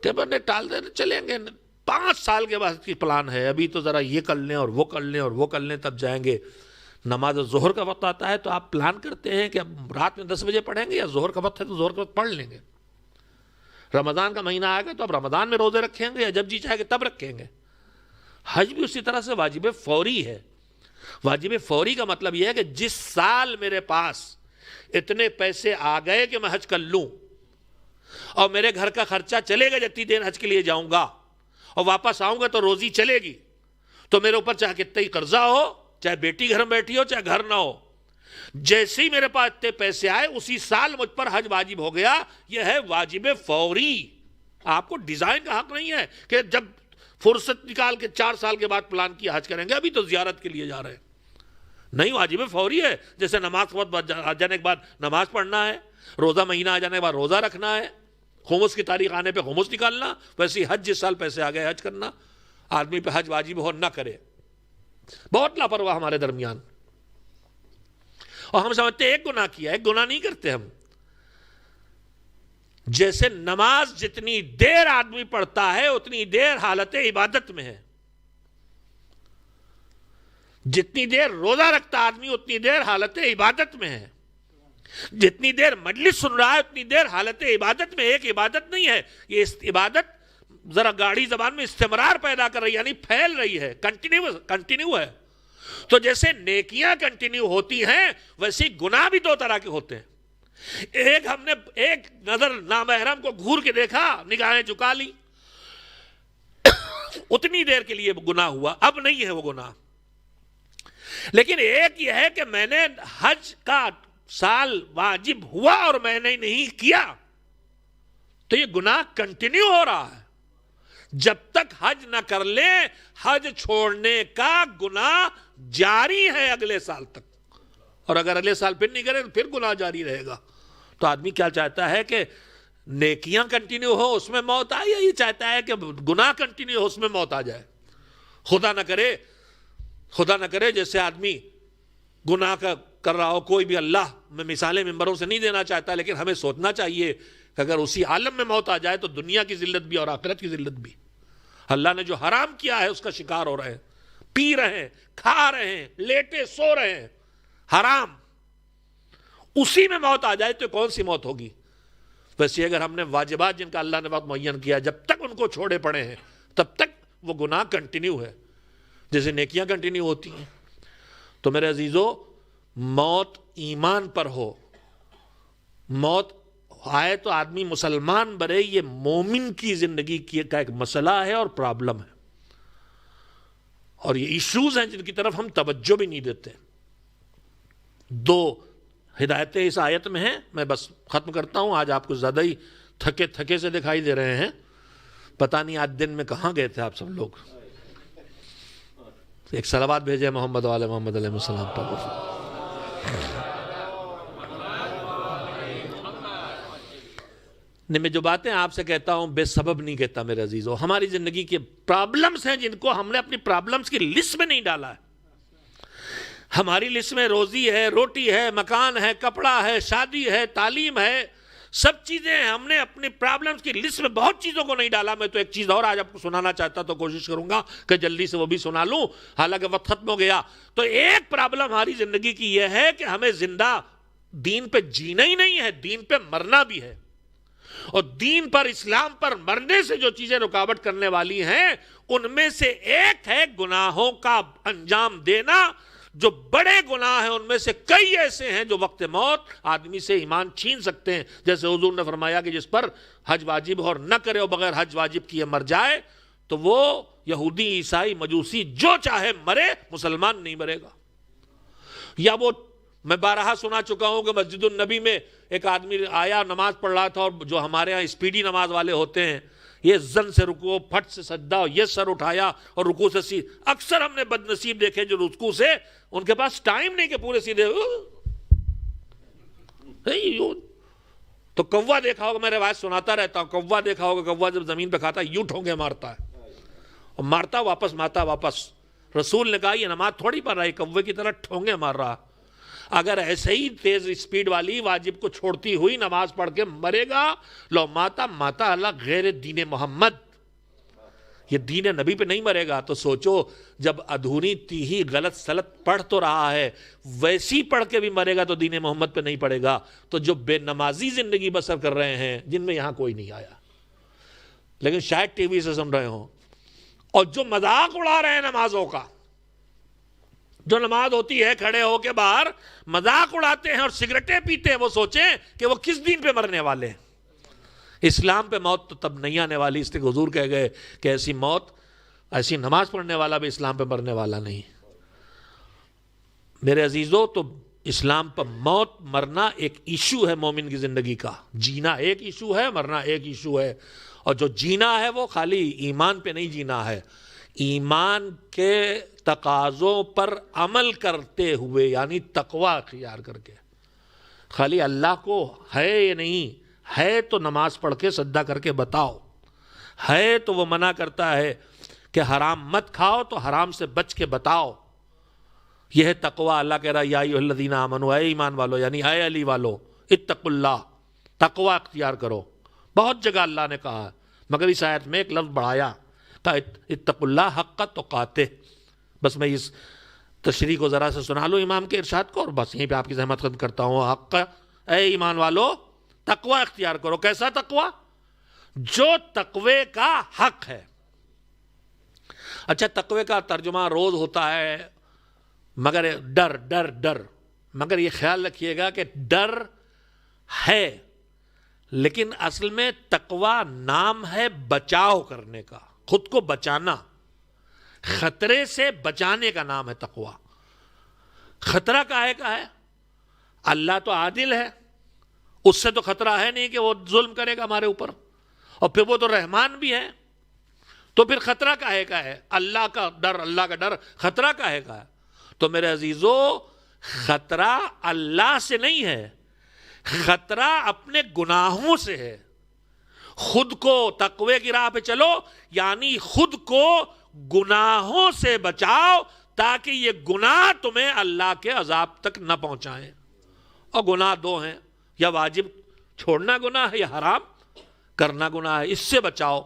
[SPEAKER 1] کہ بندے ٹال دے چلیں گے. 5 سال کے بعد کی پلان ہے، ابھی تو ذرا یہ کر لیں اور وہ کر لیں اور وہ کر لیں تب جائیں گے. نماز ظہر کا وقت آتا ہے تو آپ پلان کرتے ہیں کہ اب رات میں 10 بجے پڑھیں گے، یا ظہر کا وقت ہے تو ظہر کا وقت پڑھ لیں گے. رمضان کا مہینہ آئے گا تو اب رمضان میں روزے رکھیں گے، یا جب جی چاہے گے تب رکھیں گے. حج بھی اسی طرح سے واجب فوری ہے. واجب فوری کا مطلب یہ ہے کہ جس سال میرے پاس اتنے پیسے آ گئے کہ میں حج کر لوں، اور میرے گھر کا خرچہ چلے گا جتنی دیر حج کے لیے جاؤں گا، اور واپس آؤں گا تو روزی چلے گی، تو میرے اوپر چاہے کتنا ہی قرضہ ہو، چاہے بیٹی گھر میں بیٹھی ہو چاہے گھر نہ ہو، جیسے ہی میرے پاس اتنے پیسے آئے اسی سال مجھ پر حج واجب ہو گیا. یہ ہے واجب فوری. آپ کو ڈیزائن کا حق نہیں ہے کہ جب فرصت نکال کے 4 سال کے بعد پلان کیا حج کریں گے، ابھی تو زیارت کے لیے جا رہے ہیں. نہیں، واجب فوری ہے. جیسے نماز کے وقت آ جانے کے بعد نماز پڑھنا ہے، روزہ مہینہ آ جانے کے بعد روزہ رکھنا ہے، خمس کی تاریخ آنے پہ خمس نکالنا، ویسے ہی حج جس سال پیسے آ گئے حج کرنا. آدمی پہ حج واجب ہو نہ کرے. بہت لاپرواہ ہمارے درمیان. اور ہم سمجھتے ہیں ایک گناہ کیا، ایک گناہ نہیں کرتے ہم. جیسے نماز جتنی دیر آدمی پڑھتا ہے اتنی دیر حالت عبادت میں ہے، جتنی دیر روزہ رکھتا آدمی اتنی دیر حالت عبادت میں ہے، جتنی دیر مجلس سن رہا ہے اتنی دیر حالت عبادت میں. ایک عبادت نہیں ہے یہ، عبادت ذرا گاڑی زبان میں استمرار پیدا کر رہی ہے، یعنی پھیل رہی ہے، کنٹینیو ہے. تو جیسے نیکیاں کنٹینیو ہوتی ہیں ویسے گناہ بھی 2 طرح کے ہوتے ہیں. ہم نے ایک نظر نامحرم کو گھور کے دیکھا، نگاہیں چکا لی، اتنی دیر کے لیے گناہ ہوا، اب نہیں ہے وہ گناہ. لیکن ایک یہ ہے کہ میں نے حج کا سال واجب ہوا اور میں نے نہیں کیا، تو یہ گناہ کنٹینیو ہو رہا ہے. جب تک حج نہ کر لے حج چھوڑنے کا گناہ جاری ہے اگلے سال تک، اور اگر اگلے سال پھر نہیں کرے تو پھر گناہ جاری رہے گا. تو آدمی کیا چاہتا ہے کہ نیکیاں کنٹینیو ہو اس میں موت آئے، یا یہ چاہتا ہے کہ گناہ کنٹینیو ہو اس میں موت آ جائے؟ خدا نہ کرے جیسے آدمی گناہ کا کر رہا ہو کوئی بھی، اللہ میں مثالیں ممبروں سے نہیں دینا چاہتا، لیکن ہمیں سوچنا چاہیے کہ اگر اسی عالم میں موت آ جائے تو دنیا کی ذلت بھی اور آخرت کی ذلت بھی۔ اللہ نے جو حرام کیا ہے اس کا شکار ہو رہے ہیں، پی رہے ہیں، کھا رہے ہیں، لیٹے سو رہے ہیں، حرام، اسی میں موت آ جائے تو کون سی موت ہوگی؟ ویسے اگر ہم نے واجبات جن کا اللہ نے وقت معین کیا جب تک ان کو چھوڑے پڑے ہیں تب تک وہ گناہ کنٹینیو ہے، جیسے نیکیاں کنٹینیو ہوتی ہیں۔ تو میرے عزیزو، موت ایمان پر ہو، موت آئے تو آدمی مسلمان بنے، یہ مومن کی زندگی کا ایک مسئلہ ہے اور پرابلم ہے، اور یہ ایشوز ہیں جن کی طرف ہم توجہ بھی نہیں دیتے۔ دو ہدایتیں اس آیت میں ہیں، میں بس ختم کرتا ہوں، آج آپ کو زیادہ ہی تھکے تھکے سے دکھائی دے رہے ہیں، پتہ نہیں آج دن میں کہاں گئے تھے آپ سب لوگ۔ ایک صلوات بھیجے محمد والے محمد علیہ السلام پر۔ میں جو باتیں آپ سے کہتا ہوں بے سبب نہیں کہتا میرے عزیزو، ہماری زندگی کے پرابلمز ہیں جن کو ہم نے اپنی پرابلمز کی لسٹ میں نہیں ڈالا ہے۔ ہماری لسٹ میں روزی ہے، روٹی ہے، مکان ہے، کپڑا ہے، شادی ہے، تعلیم ہے، سب چیزیں ہیں۔ ہم نے اپنی پرابلمز کی لسٹ میں بہت چیزوں کو نہیں ڈالا۔ میں تو ایک چیز اور آج آپ کو سنانا چاہتا تو کوشش کروں گا کہ جلدی سے وہ بھی سنا لوں، حالانکہ وقت ختم ہو گیا۔ تو ایک پرابلم ہماری زندگی کی یہ ہے کہ ہمیں زندہ دین پہ جینا ہی نہیں ہے، دین پہ مرنا بھی ہے، اور دین پر، اسلام پر مرنے سے جو چیزیں رکاوٹ کرنے والی ہیں ان میں سے ایک ہے گناہوں کا انجام دینا۔ جو بڑے گناہ ہیں ان میں سے کئی ایسے ہیں جو وقت موت آدمی سے ایمان چھین سکتے ہیں، جیسے حضور نے فرمایا کہ جس پر حج واجب ہو اور نہ کرے اور بغیر حج واجب کیے مر جائے تو وہ یہودی، عیسائی، مجوسی جو چاہے مرے، مسلمان نہیں مرے گا۔ یا وہ میں بارہا سنا چکا ہوں کہ مسجد النبی میں ایک آدمی آیا، نماز پڑھ رہا تھا، اور جو ہمارے ہاں اسپیڈی نماز والے ہوتے ہیں، یہ زن سے رکوع، پھٹ سے سجدہ، یہ سر اٹھایا اور رکوع سے سیدھ۔ اکثر ہم نے بد نصیب دیکھے جو رکوع سے ان کے پاس ٹائم نہیں کہ پورے سیدھے۔ تو کوا دیکھا ہوگا، میں روایت سناتا رہتا ہوں، کوا دیکھا ہوگا، کوا جب زمین پہ کھاتا ہے یوں ٹھونگے مارتا ہے اور مارتا واپس، مارتا واپس۔ رسول نے کہا یہ نماز تھوڑی پڑھ رہا ہے، کوے کی طرح ٹھونگے مار رہا۔ اگر ایسے ہی تیز اسپیڈ والی واجب کو چھوڑتی ہوئی نماز پڑھ کے مرے گا، لو ماتا ماتا اللہ غیر دین محمد، یہ دین نبی پہ نہیں مرے گا۔ تو سوچو، جب ادھوری تیہی غلط سلط پڑھ تو رہا ہے، ویسی پڑھ کے بھی مرے گا تو دین محمد پہ نہیں پڑے گا۔ تو جو بے نمازی زندگی بسر کر رہے ہیں، جن میں یہاں کوئی نہیں آیا لیکن شاید ٹی وی سے سن رہے ہوں، اور جو مذاق اڑا رہے ہیں نمازوں کا، جو نماز ہوتی ہے کھڑے ہو کے باہر مذاق اڑاتے ہیں اور سگریٹیں پیتے ہیں، وہ سوچیں کہ وہ کس دین پہ مرنے والے ہیں۔ اسلام پہ موت تو تب نہیں آنے والی، اس لیے حضور کہہ گئے کہ ایسی موت، ایسی نماز پڑھنے والا بھی اسلام پہ مرنے والا نہیں۔ میرے عزیزو، تو اسلام پر موت مرنا ایک ایشو ہے مومن کی زندگی کا۔ جینا ایک ایشو ہے، مرنا ایک ایشو ہے، اور جو جینا ہے وہ خالی ایمان پہ نہیں جینا ہے، ایمان کے تقاضوں پر عمل کرتے ہوئے، یعنی تقوی اختیار کر کے۔ خالی اللہ کو ہے یا نہیں ہے تو نماز پڑھ کے سجدہ کر کے بتاؤ، ہے تو وہ منع کرتا ہے کہ حرام مت کھاؤ تو حرام سے بچ کے بتاؤ۔ یہ ہے تقوی۔ اللہ کہہ رہا ہے یا ایھا الذین آمنوا، اے ایمان والو، یعنی اے علی والو، اتقوا اللہ، تقوی اختیار کرو۔ بہت جگہ اللہ نے کہا، مگر اس آیت میں ایک لفظ بڑھایا، اتقوا اللہ حق تقاتہ۔ بس میں اس تشریح کو ذرا سے سنا لوں امام کے ارشاد کو، اور بس یہیں پہ آپ کی زحمت ختم کرتا ہوں۔ حق، اے ایمان والو، تقوی اختیار کرو۔ کیسا تقوی؟ جو تقوی کا حق ہے۔ اچھا، تقوی کا ترجمہ روز ہوتا ہے مگر ڈر ڈر ڈر، مگر یہ خیال رکھیے گا کہ ڈر ہے، لیکن اصل میں تقوی نام ہے بچاؤ کرنے کا، خود کو بچانا، خطرے سے بچانے کا نام ہے تقوی۔ خطرہ کاہے کا ہے؟ اللہ تو عادل ہے، اس سے تو خطرہ ہے نہیں کہ وہ ظلم کرے گا ہمارے اوپر، اور پھر وہ تو رحمان بھی ہے، تو پھر خطرہ کاہے کا ہے؟ اللہ کا ڈر، اللہ کا ڈر، خطرہ کاہے کا ہے؟ تو میرے عزیزو، خطرہ اللہ سے نہیں ہے، خطرہ اپنے گناہوں سے ہے۔ خود کو تقوی کی راہ پہ چلو، یعنی خود کو گناہوں سے بچاؤ، تاکہ یہ گناہ تمہیں اللہ کے عذاب تک نہ پہنچائیں. اور گناہ دو ہیں، یا واجب چھوڑنا گناہ ہے یا حرام کرنا گناہ ہے، اس سے بچاؤ.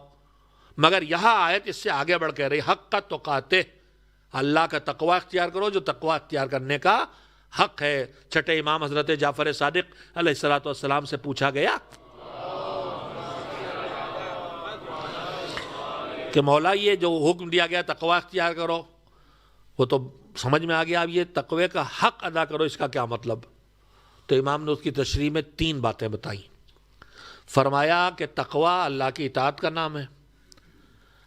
[SPEAKER 1] مگر یہاں آیت اس سے آگے بڑھ کے رہی حق کا تقاتے، اللہ کا تقوی اختیار کرو جو تقوی اختیار کرنے کا حق ہے. چھٹے امام حضرت جعفر صادق علیہ الصلوۃ والسلام سے پوچھا گیا کہ مولا یہ جو حکم دیا گیا تقوی اختیار کرو، وہ تو سمجھ میں آ گیا، اب یہ تقوی کا حق ادا کرو، اس کا کیا مطلب؟ تو امام نے اس کی تشریح میں 3 باتیں بتائیں. فرمایا کہ تقوی اللہ کی اطاعت کا نام ہے.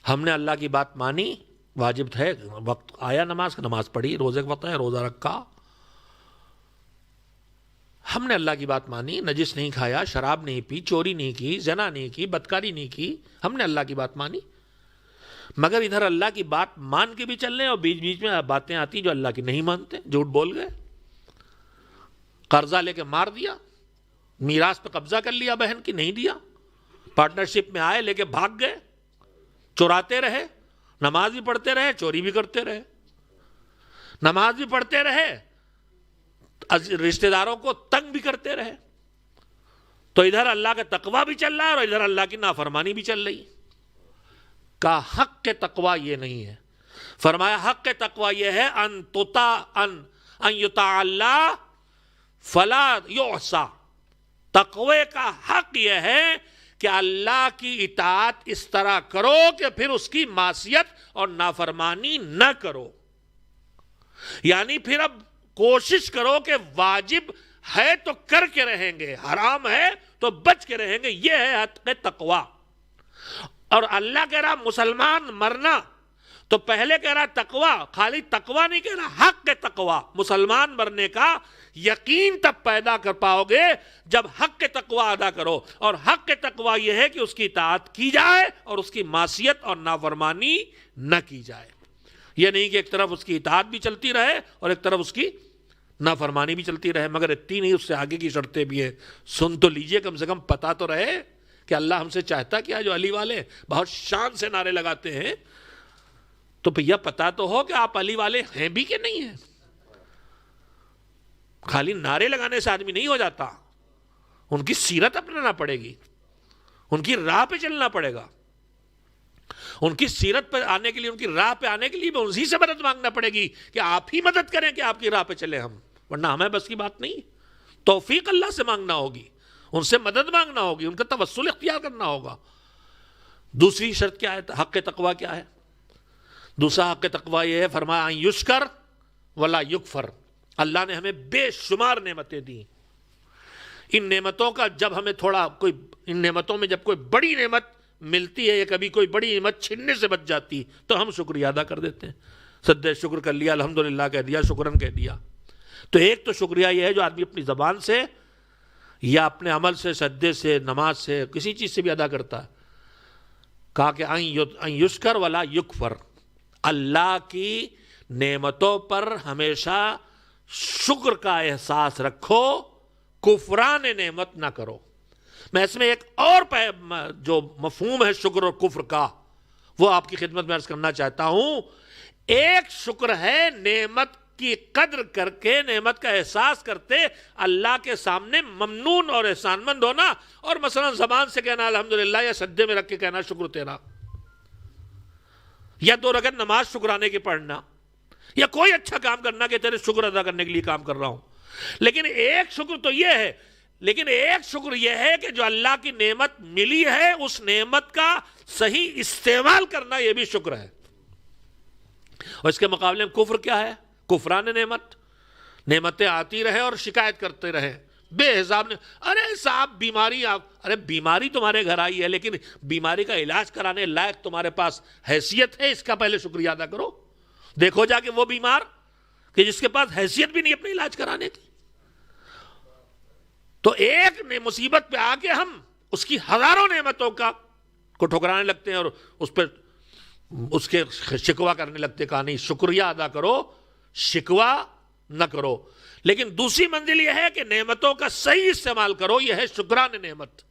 [SPEAKER 1] ہم نے اللہ کی بات مانی، واجب ہے، وقت آیا نماز کا نماز پڑھی، روزے کا وقت ہے روزہ رکھا. ہم نے اللہ کی بات مانی، نجس نہیں کھایا، شراب نہیں پی، چوری نہیں کی، زنا نہیں کی، بدکاری نہیں کی، ہم نے اللہ کی بات مانی. مگر ادھر اللہ کی بات مان کے بھی چل رہے ہیں اور بیچ بیچ میں باتیں آتی جو اللہ کی نہیں مانتے، جھوٹ بول گئے، قرضہ لے کے مار دیا، میراث پہ قبضہ کر لیا بہن کی، نہیں دیا، پارٹنرشپ میں آئے لے کے بھاگ گئے، چوراتے رہے، نماز بھی پڑھتے رہے، چوری بھی کرتے رہے، نماز بھی پڑھتے رہے، رشتہ داروں کو تنگ بھی کرتے رہے. تو ادھر اللہ کا تقوی بھی چل رہا ہے اور ادھر اللہ کی نافرمانی بھی چل رہی. کا حق کے تقوی یہ نہیں ہے. فرمایا حق کے تقوی یہ ہے ان یطاع اللہ فلا یعصى. تقوی کا حق یہ ہے کہ اللہ کی اطاعت اس طرح کرو کہ پھر اس کی معصیت اور نافرمانی نہ کرو. یعنی پھر اب کوشش کرو کہ واجب ہے تو کر کے رہیں گے، حرام ہے تو بچ کے رہیں گے. یہ ہے حق تقوی. اور اللہ کہہ رہا مسلمان مرنا تو پہلے کہہ رہا تقوی، خالی تقوی نہیں کہہ رہا، حق کے تقوی. مسلمان مرنے کا یقین تب پیدا کر پاؤ گے جب حق کے تقوی ادا کرو. اور حق کے تقوی یہ ہے کہ اس کی اطاعت کی جائے اور اس کی معصیت اور نافرمانی نہ کی جائے. یہ نہیں کہ ایک طرف اس کی اطاعت بھی چلتی رہے اور ایک طرف اس کی نافرمانی بھی چلتی رہے. مگر اتنی نہیں، اس سے آگے کی شرطیں بھی ہیں. سن تو لیجئے، کم سے کم پتا تو رہے کہ اللہ ہم سے چاہتا کیا. جو علی والے بہت شان سے نعرے لگاتے ہیں تو یہ پتا تو ہو کہ آپ علی والے ہیں بھی کہ نہیں ہیں. خالی نعرے لگانے سے آدمی نہیں ہو جاتا، ان کی سیرت اپنانا پڑے گی، ان کی راہ پہ چلنا پڑے گا. ان کی سیرت پہ آنے کے لیے، ان کی راہ پہ آنے کے لیے انہی سے مدد مانگنا پڑے گی کہ آپ ہی مدد کریں کہ آپ کی راہ پہ چلے ہم، ورنہ ہمیں بس کی بات نہیں. توفیق اللہ سے مانگنا ہوگی، ان سے مدد مانگنا ہوگی، ان کا توسل اختیار کرنا ہوگا. دوسری شرط کیا ہے؟ حق تقوی کیا ہے؟ دوسرا حق تقوی یہ ہے، فرمایا ان یشکر ولا یکفر. اللہ نے ہمیں بے شمار نعمتیں دی. ان نعمتوں کا جب ہمیں ان نعمتوں میں جب کوئی بڑی نعمت ملتی ہے یا کبھی کوئی بڑی نعمت چھننے سے بچ جاتی تو ہم شکریہ ادا کر دیتے ہیں. سجدہ شکر کر لیا، الحمدللہ کہہ دیا، شکرن کہہ دیا. تو ایک تو شکریہ یہ ہے جو آدمی اپنی زبان سے یا اپنے عمل سے، سجدے سے، نماز سے، کسی چیز سے بھی ادا کرتا ہے. کہا کہ ان یشکر ولا یکفر. اللہ کی نعمتوں پر ہمیشہ شکر کا احساس رکھو، کفران نعمت نہ کرو. میں اس میں ایک اور جو مفہوم ہے شکر اور کفر کا وہ آپ کی خدمت میں عرض کرنا چاہتا ہوں. ایک شکر ہے نعمت کی قدر کر کے، نعمت کا احساس کرتے اللہ کے سامنے ممنون اور احسان مند ہونا، اور مثلا زبان سے کہنا الحمدللہ یا سجدے میں رکھ کے کہنا شکر تیرا، یا 2 رکعت نماز شکرانے کی پڑھنا، یا کوئی اچھا کام کرنا کہ تیرے شکر ادا کرنے کے لیے کام کر رہا ہوں. لیکن ایک شکر یہ ہے کہ جو اللہ کی نعمت ملی ہے اس نعمت کا صحیح استعمال کرنا، یہ بھی شکر ہے. اور اس کے مقابلے میں کفر کیا ہے؟ کفران نعمت. نعمتیں آتی رہے اور شکایت کرتے رہے بے حساب نے. ارے صاحب بیماری تمہارے گھر آئی ہے لیکن بیماری کا علاج کرانے لائق تمہارے پاس حیثیت ہے، اس کا پہلے شکریہ ادا کرو. دیکھو جا کے وہ بیمار کہ جس کے پاس حیثیت بھی نہیں اپنے علاج کرانے کی. تو ایک مصیبت پہ آ کے ہم اس کی ہزاروں نعمتوں کو ٹھکرانے لگتے ہیں اور اس کے شکوہ کرنے لگتے. کہا نہیں، شکریہ ادا کرو، شکوہ نہ کرو. لیکن دوسری منزل یہ ہے کہ نعمتوں کا صحیح استعمال کرو، یہ ہے شکران نعمت.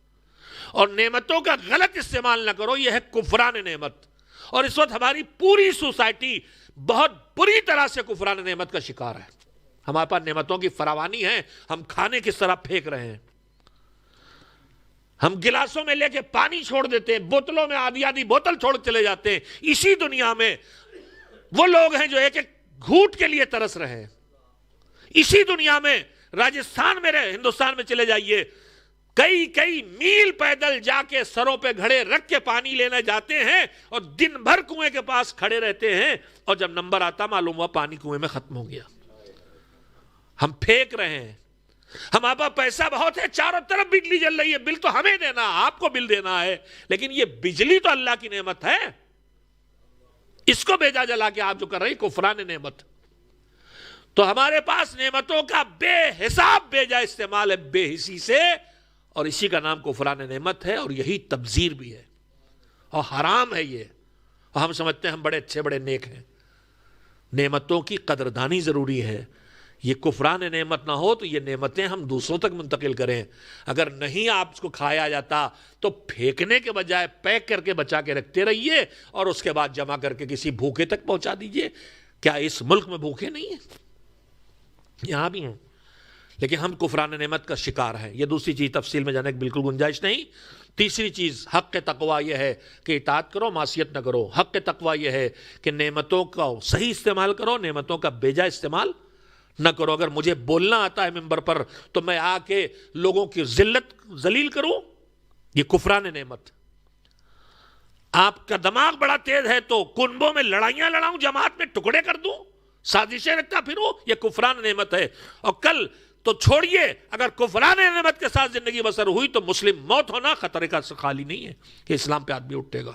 [SPEAKER 1] اور نعمتوں کا غلط استعمال نہ کرو، یہ ہے کفران نعمت. اور اس وقت ہماری پوری سوسائٹی بہت بری طرح سے کفران نعمت کا شکار ہے۔ ہمارے پاس نعمتوں کی فراوانی ہے، ہم کھانے کس طرح پھینک رہے ہیں، ہم گلاسوں میں لے کے پانی چھوڑ دیتے ہیں، بوتلوں میں آدھی آدھی بوتل چھوڑ چلے جاتے ہیں۔ اسی دنیا میں وہ لوگ ہیں جو ایک ایک گھونٹ کے لیے ترس رہے ہیں۔ اسی دنیا میں راجستھان میں ہندوستان میں چلے جائیے، کئی میل پیدل جا کے سروں پہ گھڑے رکھ کے پانی لینے جاتے ہیں اور دن بھر کنویں کے پاس کھڑے رہتے ہیں، اور جب نمبر آتا معلوم ہوا پانی کنویں میں ختم ہو گیا۔ ہم پھینک رہے ہیں۔ ہمارے پاس پیسہ بہت ہے، چاروں طرف بجلی جل رہی ہے، بل تو ہمیں دینا، آپ کو بل دینا ہے، لیکن یہ بجلی تو اللہ کی نعمت ہے، اس کو بیجا جلا کے آپ جو کر رہے ہیں کفران نعمت۔ تو ہمارے پاس نعمتوں کا بے حساب بیجا استعمال ہے بے حسی سے، اور اسی کا نام کفران نعمت ہے، اور یہی تبذیر بھی ہے اور حرام ہے یہ۔ اور ہم سمجھتے ہیں ہم بڑے اچھے بڑے نیک ہیں۔ نعمتوں کی قدردانی ضروری ہے۔ یہ کفران نعمت نہ ہو تو یہ نعمتیں ہم دوسروں تک منتقل کریں۔ اگر نہیں آپ اس کو کھایا جاتا تو پھینکنے کے بجائے پیک کر کے بچا کے رکھتے رہیے، اور اس کے بعد جمع کر کے کسی بھوکے تک پہنچا دیجئے۔ کیا اس ملک میں بھوکے نہیں ہیں؟ یہاں بھی ہیں، لیکن ہم کفران نعمت کا شکار ہیں۔ یہ دوسری چیز، تفصیل میں جانے کی بالکل گنجائش نہیں۔ تیسری چیز حق تقوی یہ ہے کہ اطاعت کرو، معصیت نہ کرو۔ حق تقوی یہ ہے کہ نعمتوں کا صحیح استعمال کرو، نعمتوں کا بیجا استعمال نہ کرو۔ اگر مجھے بولنا آتا ہے ممبر پر تو میں آ کے لوگوں کی ذلیل کروں، یہ کفران نعمت۔ آپ کا دماغ بڑا تیز ہے تو کنبوں میں لڑائیاں لڑاؤں، جماعت میں ٹکڑے کر دوں، سازشیں رکھتا پھروں، یہ کفران نعمت ہے۔ اور کل تو چھوڑیے، اگر کفران نعمت کے ساتھ زندگی بسر ہوئی تو مسلم موت ہونا خطرے کا خالی نہیں ہے کہ اسلام پہ آدمی اٹھے گا۔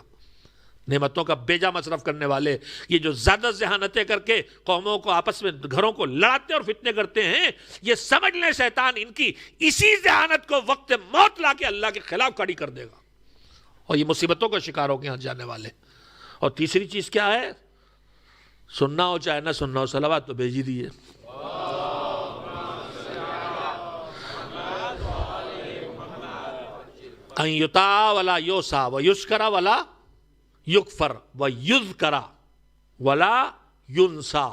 [SPEAKER 1] نعمتوں کا بیجا مصرف کرنے والے، یہ جو زیادہ ذہانتیں کر کے قوموں کو آپس میں گھروں کو لڑاتے اور فتنے کرتے ہیں، یہ سمجھ لیں شیطان ان کی اسی ذہانت کو وقت موت لا کے اللہ کے خلاف کھڑی کر دے گا، اور یہ مصیبتوں کا شکار ہو کے یہاں جانے والے۔ اور تیسری چیز کیا ہے؟ سننا ہو چاہے نہ سننا ہو، صلوات تو بھیج ہی دیے۔ ان یطاع ولا یوسا ویشکر ولا یکفر ویذکر ولا ینسا۔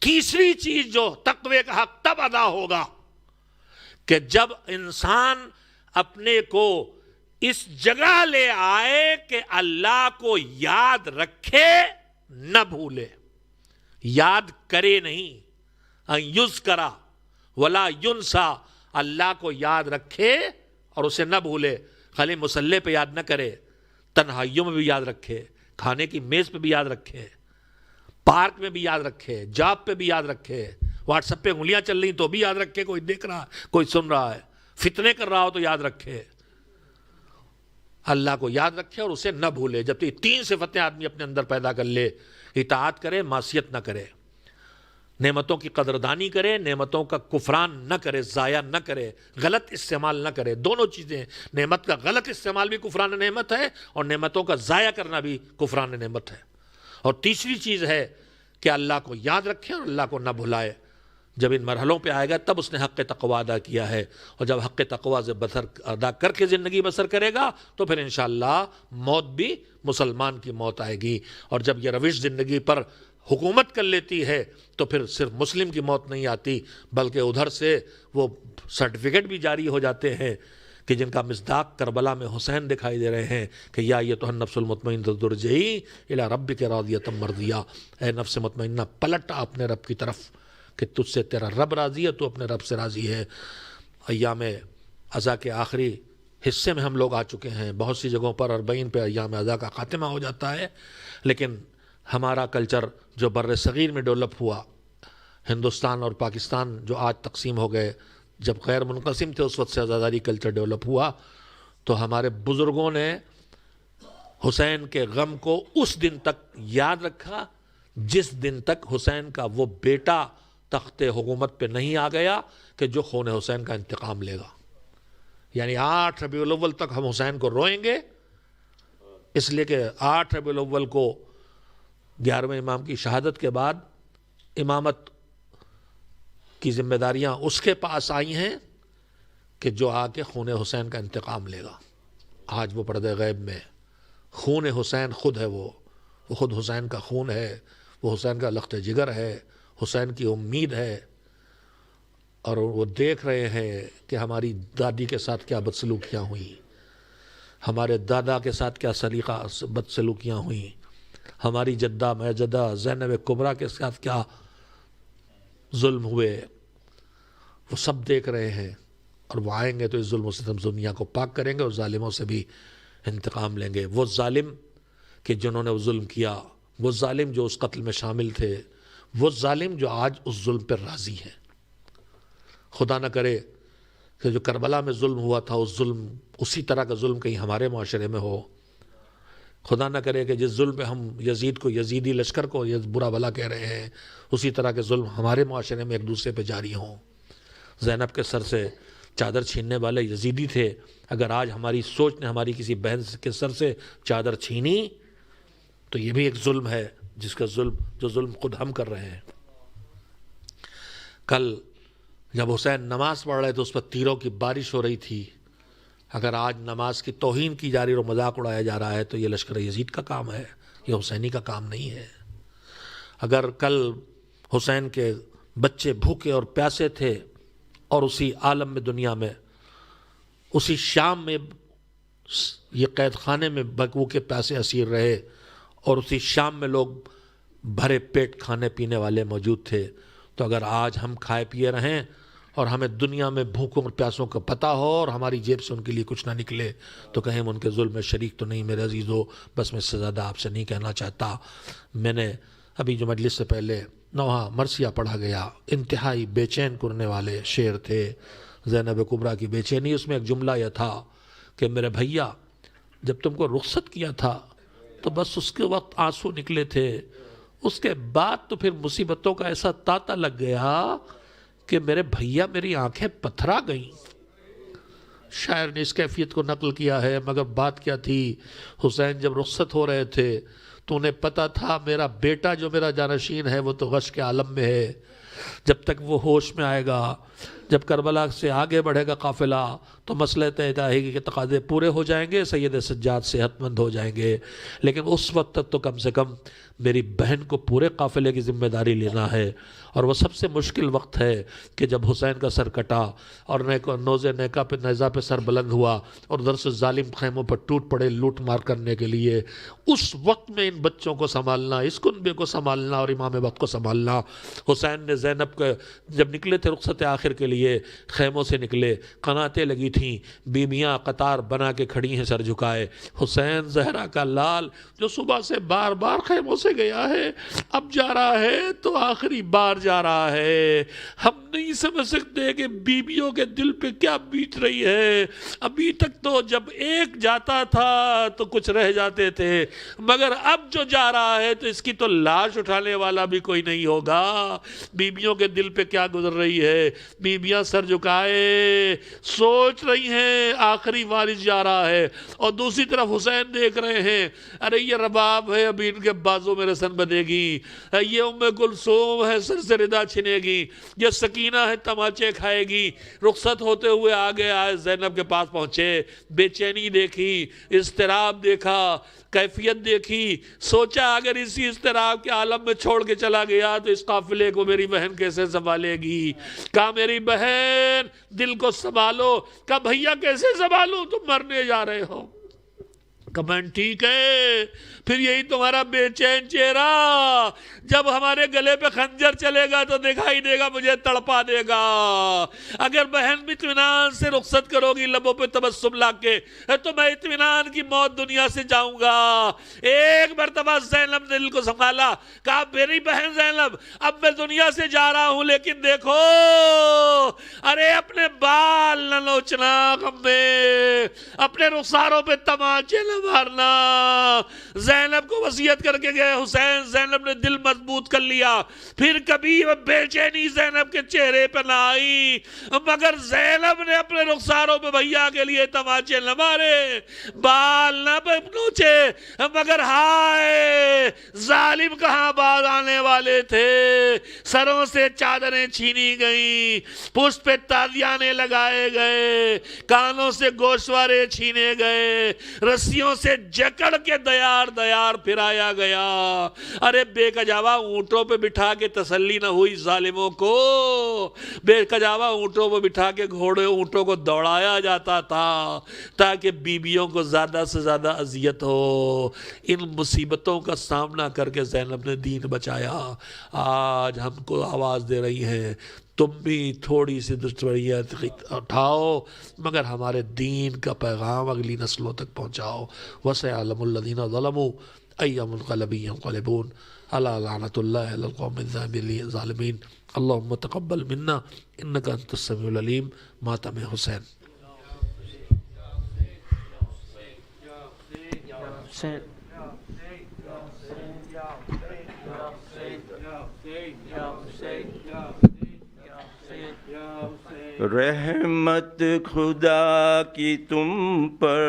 [SPEAKER 1] تیسری چیز جو تقوی کا حق تب ادا ہوگا کہ جب انسان اپنے کو اس جگہ لے آئے کہ اللہ کو یاد رکھے نہ بھولے، یاد کرے نہیں، ان یذکر ولا ینسا، اللہ کو یاد رکھے اور اسے نہ بھولے۔ خالی مصلی پہ یاد نہ کرے، تنہائیوں میں بھی یاد رکھے، کھانے کی میز پہ بھی یاد رکھے، پارک میں بھی یاد رکھے، جاب پہ بھی یاد رکھے، واٹس ایپ پہ انگلیاں چل رہی تو بھی یاد رکھے، کوئی دیکھ رہا ہے، کوئی سن رہا ہے، فتنے کر رہا ہو تو یاد رکھے، اللہ کو یاد رکھے اور اسے نہ بھولے۔ جب تک 3 صفتیں آدمی اپنے اندر پیدا کر لے، اطاعت کرے، معصیت نہ کرے، نعمتوں کی قدردانی کرے، نعمتوں کا کفران نہ کرے، ضائع نہ کرے، غلط استعمال نہ کرے۔ دونوں چیزیں، نعمت کا غلط استعمال بھی کفران نعمت ہے، اور نعمتوں کا ضائع کرنا بھی کفران نعمت ہے۔ اور تیسری چیز ہے کہ اللہ کو یاد رکھے اور اللہ کو نہ بھلائے۔ جب ان مرحلوں پہ آئے گا تب اس نے حق تقوی ادا کیا ہے، اور جب حق تقوی سے بسر ادا کر کے زندگی بسر کرے گا تو پھر انشاءاللہ موت بھی مسلمان کی موت آئے گی۔ اور جب یہ روش زندگی پر حکومت کر لیتی ہے تو پھر صرف مسلم کی موت نہیں آتی، بلکہ ادھر سے وہ سرٹیفکیٹ بھی جاری ہو جاتے ہیں کہ جن کا مصداق کربلا میں حسین دکھائی دے رہے ہیں کہ یا ایتھا النفس المطمئنۃ ارجعی الی ربک راضیۃ مرضیہ، اے نفس مطمئنہ پلٹ اپنے رب کی طرف کہ تجھ سے تیرا رب راضی ہے، تو اپنے رب سے راضی ہے۔ ایام عزا کے آخری حصے میں ہم لوگ آ چکے ہیں، بہت سی جگہوں پر 40 پہ ایام عزا کا خاتمہ ہو جاتا ہے، لیکن ہمارا کلچر جو بر صغیر میں ڈیولپ ہوا، ہندوستان اور پاکستان جو آج تقسیم ہو گئے، جب غیر منقسم تھے اس وقت سے آزاداری کلچر ڈیولپ ہوا، تو ہمارے بزرگوں نے حسین کے غم کو اس دن تک یاد رکھا جس دن تک حسین کا وہ بیٹا تخت حکومت پہ نہیں آ گیا کہ جو خون حسین کا انتقام لے گا۔ یعنی 8 ربیع الاول تک ہم حسین کو روئیں گے، اس لیے کہ 8 ربیع الاول کو 11ویں امام کی شہادت کے بعد امامت کی ذمہ داریاں اس کے پاس آئی ہیں کہ جو آ کے خون حسین کا انتقام لے گا۔ آج وہ پردے غیب میں خون حسین خود ہے، وہ خود حسین کا خون ہے، وہ حسین کا لخت جگر ہے، حسین کی امید ہے، اور وہ دیکھ رہے ہیں کہ ہماری دادی کے ساتھ کیا بدسلوکیاں ہوئیں، ہمارے دادا کے ساتھ کیا سلیقہ بدسلوکیاں ہوئیں، ہماری جدہ میجدہ زینب کبریٰ کے ساتھ کیا ظلم ہوئے، وہ سب دیکھ رہے ہیں، اور وہ آئیں گے تو اس ظلم و ستم دنیا کو پاک کریں گے اور ظالموں سے بھی انتقام لیں گے۔ وہ ظالم کہ جنہوں نے وہ ظلم کیا، وہ ظالم جو اس قتل میں شامل تھے، وہ ظالم جو آج اس ظلم پر راضی ہیں۔ خدا نہ کرے کہ جو کربلا میں ظلم ہوا تھا اسی طرح کا ظلم کہیں ہمارے معاشرے میں ہو۔ خدا نہ کرے کہ جس ظلم پہ ہم یزید کو، یزیدی لشکر کو یہ برا بھلا کہہ رہے ہیں، اسی طرح کے ظلم ہمارے معاشرے میں ایک دوسرے پہ جاری ہوں۔ زینب کے سر سے چادر چھیننے والے یزیدی تھے، اگر آج ہماری سوچ نے ہماری کسی بہن کے سر سے چادر چھینی تو یہ بھی ایک ظلم ہے، جو ظلم خود ہم کر رہے ہیں۔ کل جب حسین نماز پڑھ رہے تو اس پر تیروں کی بارش ہو رہی تھی، اگر آج نماز کی توہین کی جا رہی اور مذاق اڑایا جا رہا ہے تو یہ لشکر یزید کا کام ہے، یہ حسینی کا کام نہیں ہے۔ اگر کل حسین کے بچے بھوکے اور پیاسے تھے اور اسی عالم میں، دنیا میں، اسی شام میں یہ قید خانے میں بھوکے کے پیاسے اسیر رہے، اور اسی شام میں لوگ بھرے پیٹ کھانے پینے والے موجود تھے، تو اگر آج ہم کھائے پیے رہیں اور ہمیں دنیا میں بھوکوں اور پیاسوں کا پتہ ہو اور ہماری جیب سے ان کے لیے کچھ نہ نکلے تو کہیں ہم ان کے ظلم میں شریک تو نہیں۔ میرے عزیزو، بس میں اس سے زیادہ آپ سے نہیں کہنا چاہتا۔ میں نے ابھی جو مجلس سے پہلے نوحہ مرثیہ پڑھا گیا، انتہائی بے چین کرنے والے شعر تھے، زینب کبریٰ کی بے چینی۔ اس میں ایک جملہ یہ تھا کہ میرے بھیا جب تم کو رخصت کیا تھا تو بس اس کے وقت آنسو نکلے تھے، اس کے بعد تو پھر مصیبتوں کا ایسا تاتا لگ گیا کہ میرے بھیا میری آنکھیں پتھرا گئیں۔ شاعر نے اس کیفیت کو نقل کیا ہے، مگر بات کیا تھی؟ حسین جب رخصت ہو رہے تھے تو انہیں پتہ تھا میرا بیٹا جو میرا جانشین ہے وہ تو غش کے عالم میں ہے، جب تک وہ ہوش میں آئے گا، جب کربلا سے آگے بڑھے گا قافلہ تو مسئلہ طے جائے گی کہ تقاضے پورے ہو جائیں گے، سید سجاد صحت مند ہو جائیں گے، لیکن اس وقت تک تو کم سے کم میری بہن کو پورے قافلے کی ذمہ داری لینا ہے۔ اور وہ سب سے مشکل وقت ہے کہ جب حسین کا سر کٹا اور نیزہ پہ سر بلند ہوا اور ادھر سے ظالم خیموں پر ٹوٹ پڑے لوٹ مار کرنے کے لیے، اس وقت میں ان بچوں کو سنبھالنا، اس کنبے کو سنبھالنا اور امام وقت کو سنبھالنا۔ حسین نے زینب کو جب نکلے تھے رخصت آخر کے لیے، خیموں سے نکلے، قناتیں لگی تھیں، بیویاں قطار بنا کے کھڑی ہیں سر جھکائے۔ حسین زہرا کا لال جو صبح سے بار بار خیموں سے گیا ہے، اب جا رہا ہے تو آخری بار جا رہا ہے۔ ہم نہیں سمجھ سکتے کہ بیویوں کے دل پہ کیا بیت رہی ہے۔ ابھی تک تو جب ایک جاتا تھا تو کچھ رہ جاتے تھے، مگر اب جو جا رہا ہے تو اس کی تو لاش اٹھانے والا بھی کوئی نہیں ہوگا۔ بیویوں کے دل پہ کیا گزر رہی ہے؟ بیویاں سر جھکائے سوچ رہی ہیں آخری وارث جا رہا ہے، اور دوسری طرف حسین دیکھ رہے ہیں، ارے یہ رباب ہے ابھی ان کے بازوں میں رسن بدے گی، یہ ام کلثوم ہے سر سے ردا چھنے گی، یہ سکینہ ہے تماچے کھائے گی۔ رخصت ہوتے ہوئے آگے آئے، زینب کے پاس پہنچے، بے چینی دیکھی، اضطراب دیکھا، کیفیت دیکھی، سوچا اگر اسی اضطراب کے عالم میں چھوڑ کے چلا گیا تو اس قافلے کو میری بہن کیسے سنبھالے گی؟ کہا میری بہن دل کو سنبھالو۔ کہا بھیا کیسے سنبھالوں، تم مرنے جا رہے ہو۔ کمنٹ ٹھیک ہے، پھر یہی تمہارا بے چین چہرہ جب ہمارے گلے پہ خنجر چلے گا تو دکھائی دے گا، مجھے تڑپا دے گا۔ اگر بہن بھی اطمینان سے رخصت کرو گی لبوں پہ تبسم لا کے تو میں اطمینان کی موت دنیا سے جاؤں گا۔ ایک مرتبہ زینب نے دل کو سنبھالا، کہا میری بہن زینب اب میں دنیا سے جا رہا ہوں، لیکن دیکھو ارے اپنے بال نہ نوچنا غم میں، اپنے رخساروں پہ تماچے نہ مارنا۔ زینب کو وصیت کر کے گئے حسین، زینب نے دل مضبوط کر لیا، پھر کبھی بے چینی زینب کے چہرے پہ نہ آئی، مگر زینب نے اپنے رخساروں پہ بھیا کے لیے تماچے نہ مارے، بال نہ نوچے، مگر ہائے ظالم کہاں باز آنے والے تھے۔ سروں سے چادریں چھینی گئیں، پشت پہ تازیانے لگائے گئے، کانوں سے گوشوارے چھینے گئے، رسیوں رسیوں سے جکڑ کے دیار پھرایا گیا. ارے بے کجاوا اونٹوں پہ بٹھا کے تسلی نہ ہوئی ظالموں کو. بے کجاوا اونٹوں پہ بٹھا کے اونٹوں کو دوڑایا جاتا تھا تاکہ بیویوں کو زیادہ سے زیادہ اذیت ہو. ان مصیبتوں کا سامنا کر کے زینب نے دین بچایا. آج ہم کو آواز دے رہی ہیں تم بھی تھوڑی سی دشواریت اٹھاؤ مگر ہمارے دین کا پیغام اگلی نسلوں تک پہنچاؤ. وَسَيَعْلَمُ الَّذِينَ ظَلَمُوا أَيَّ مُنْقَلَبٍ يَنْقَلِبُونَ أَلَا لَعْنَةُ اللَّهِ عَلَى الْقَوْمِ الظَّالِمِينَ. اللهم تقبل منا انك انت السميع العليم. ماتم حسین.
[SPEAKER 2] رحمت خدا کی تم پر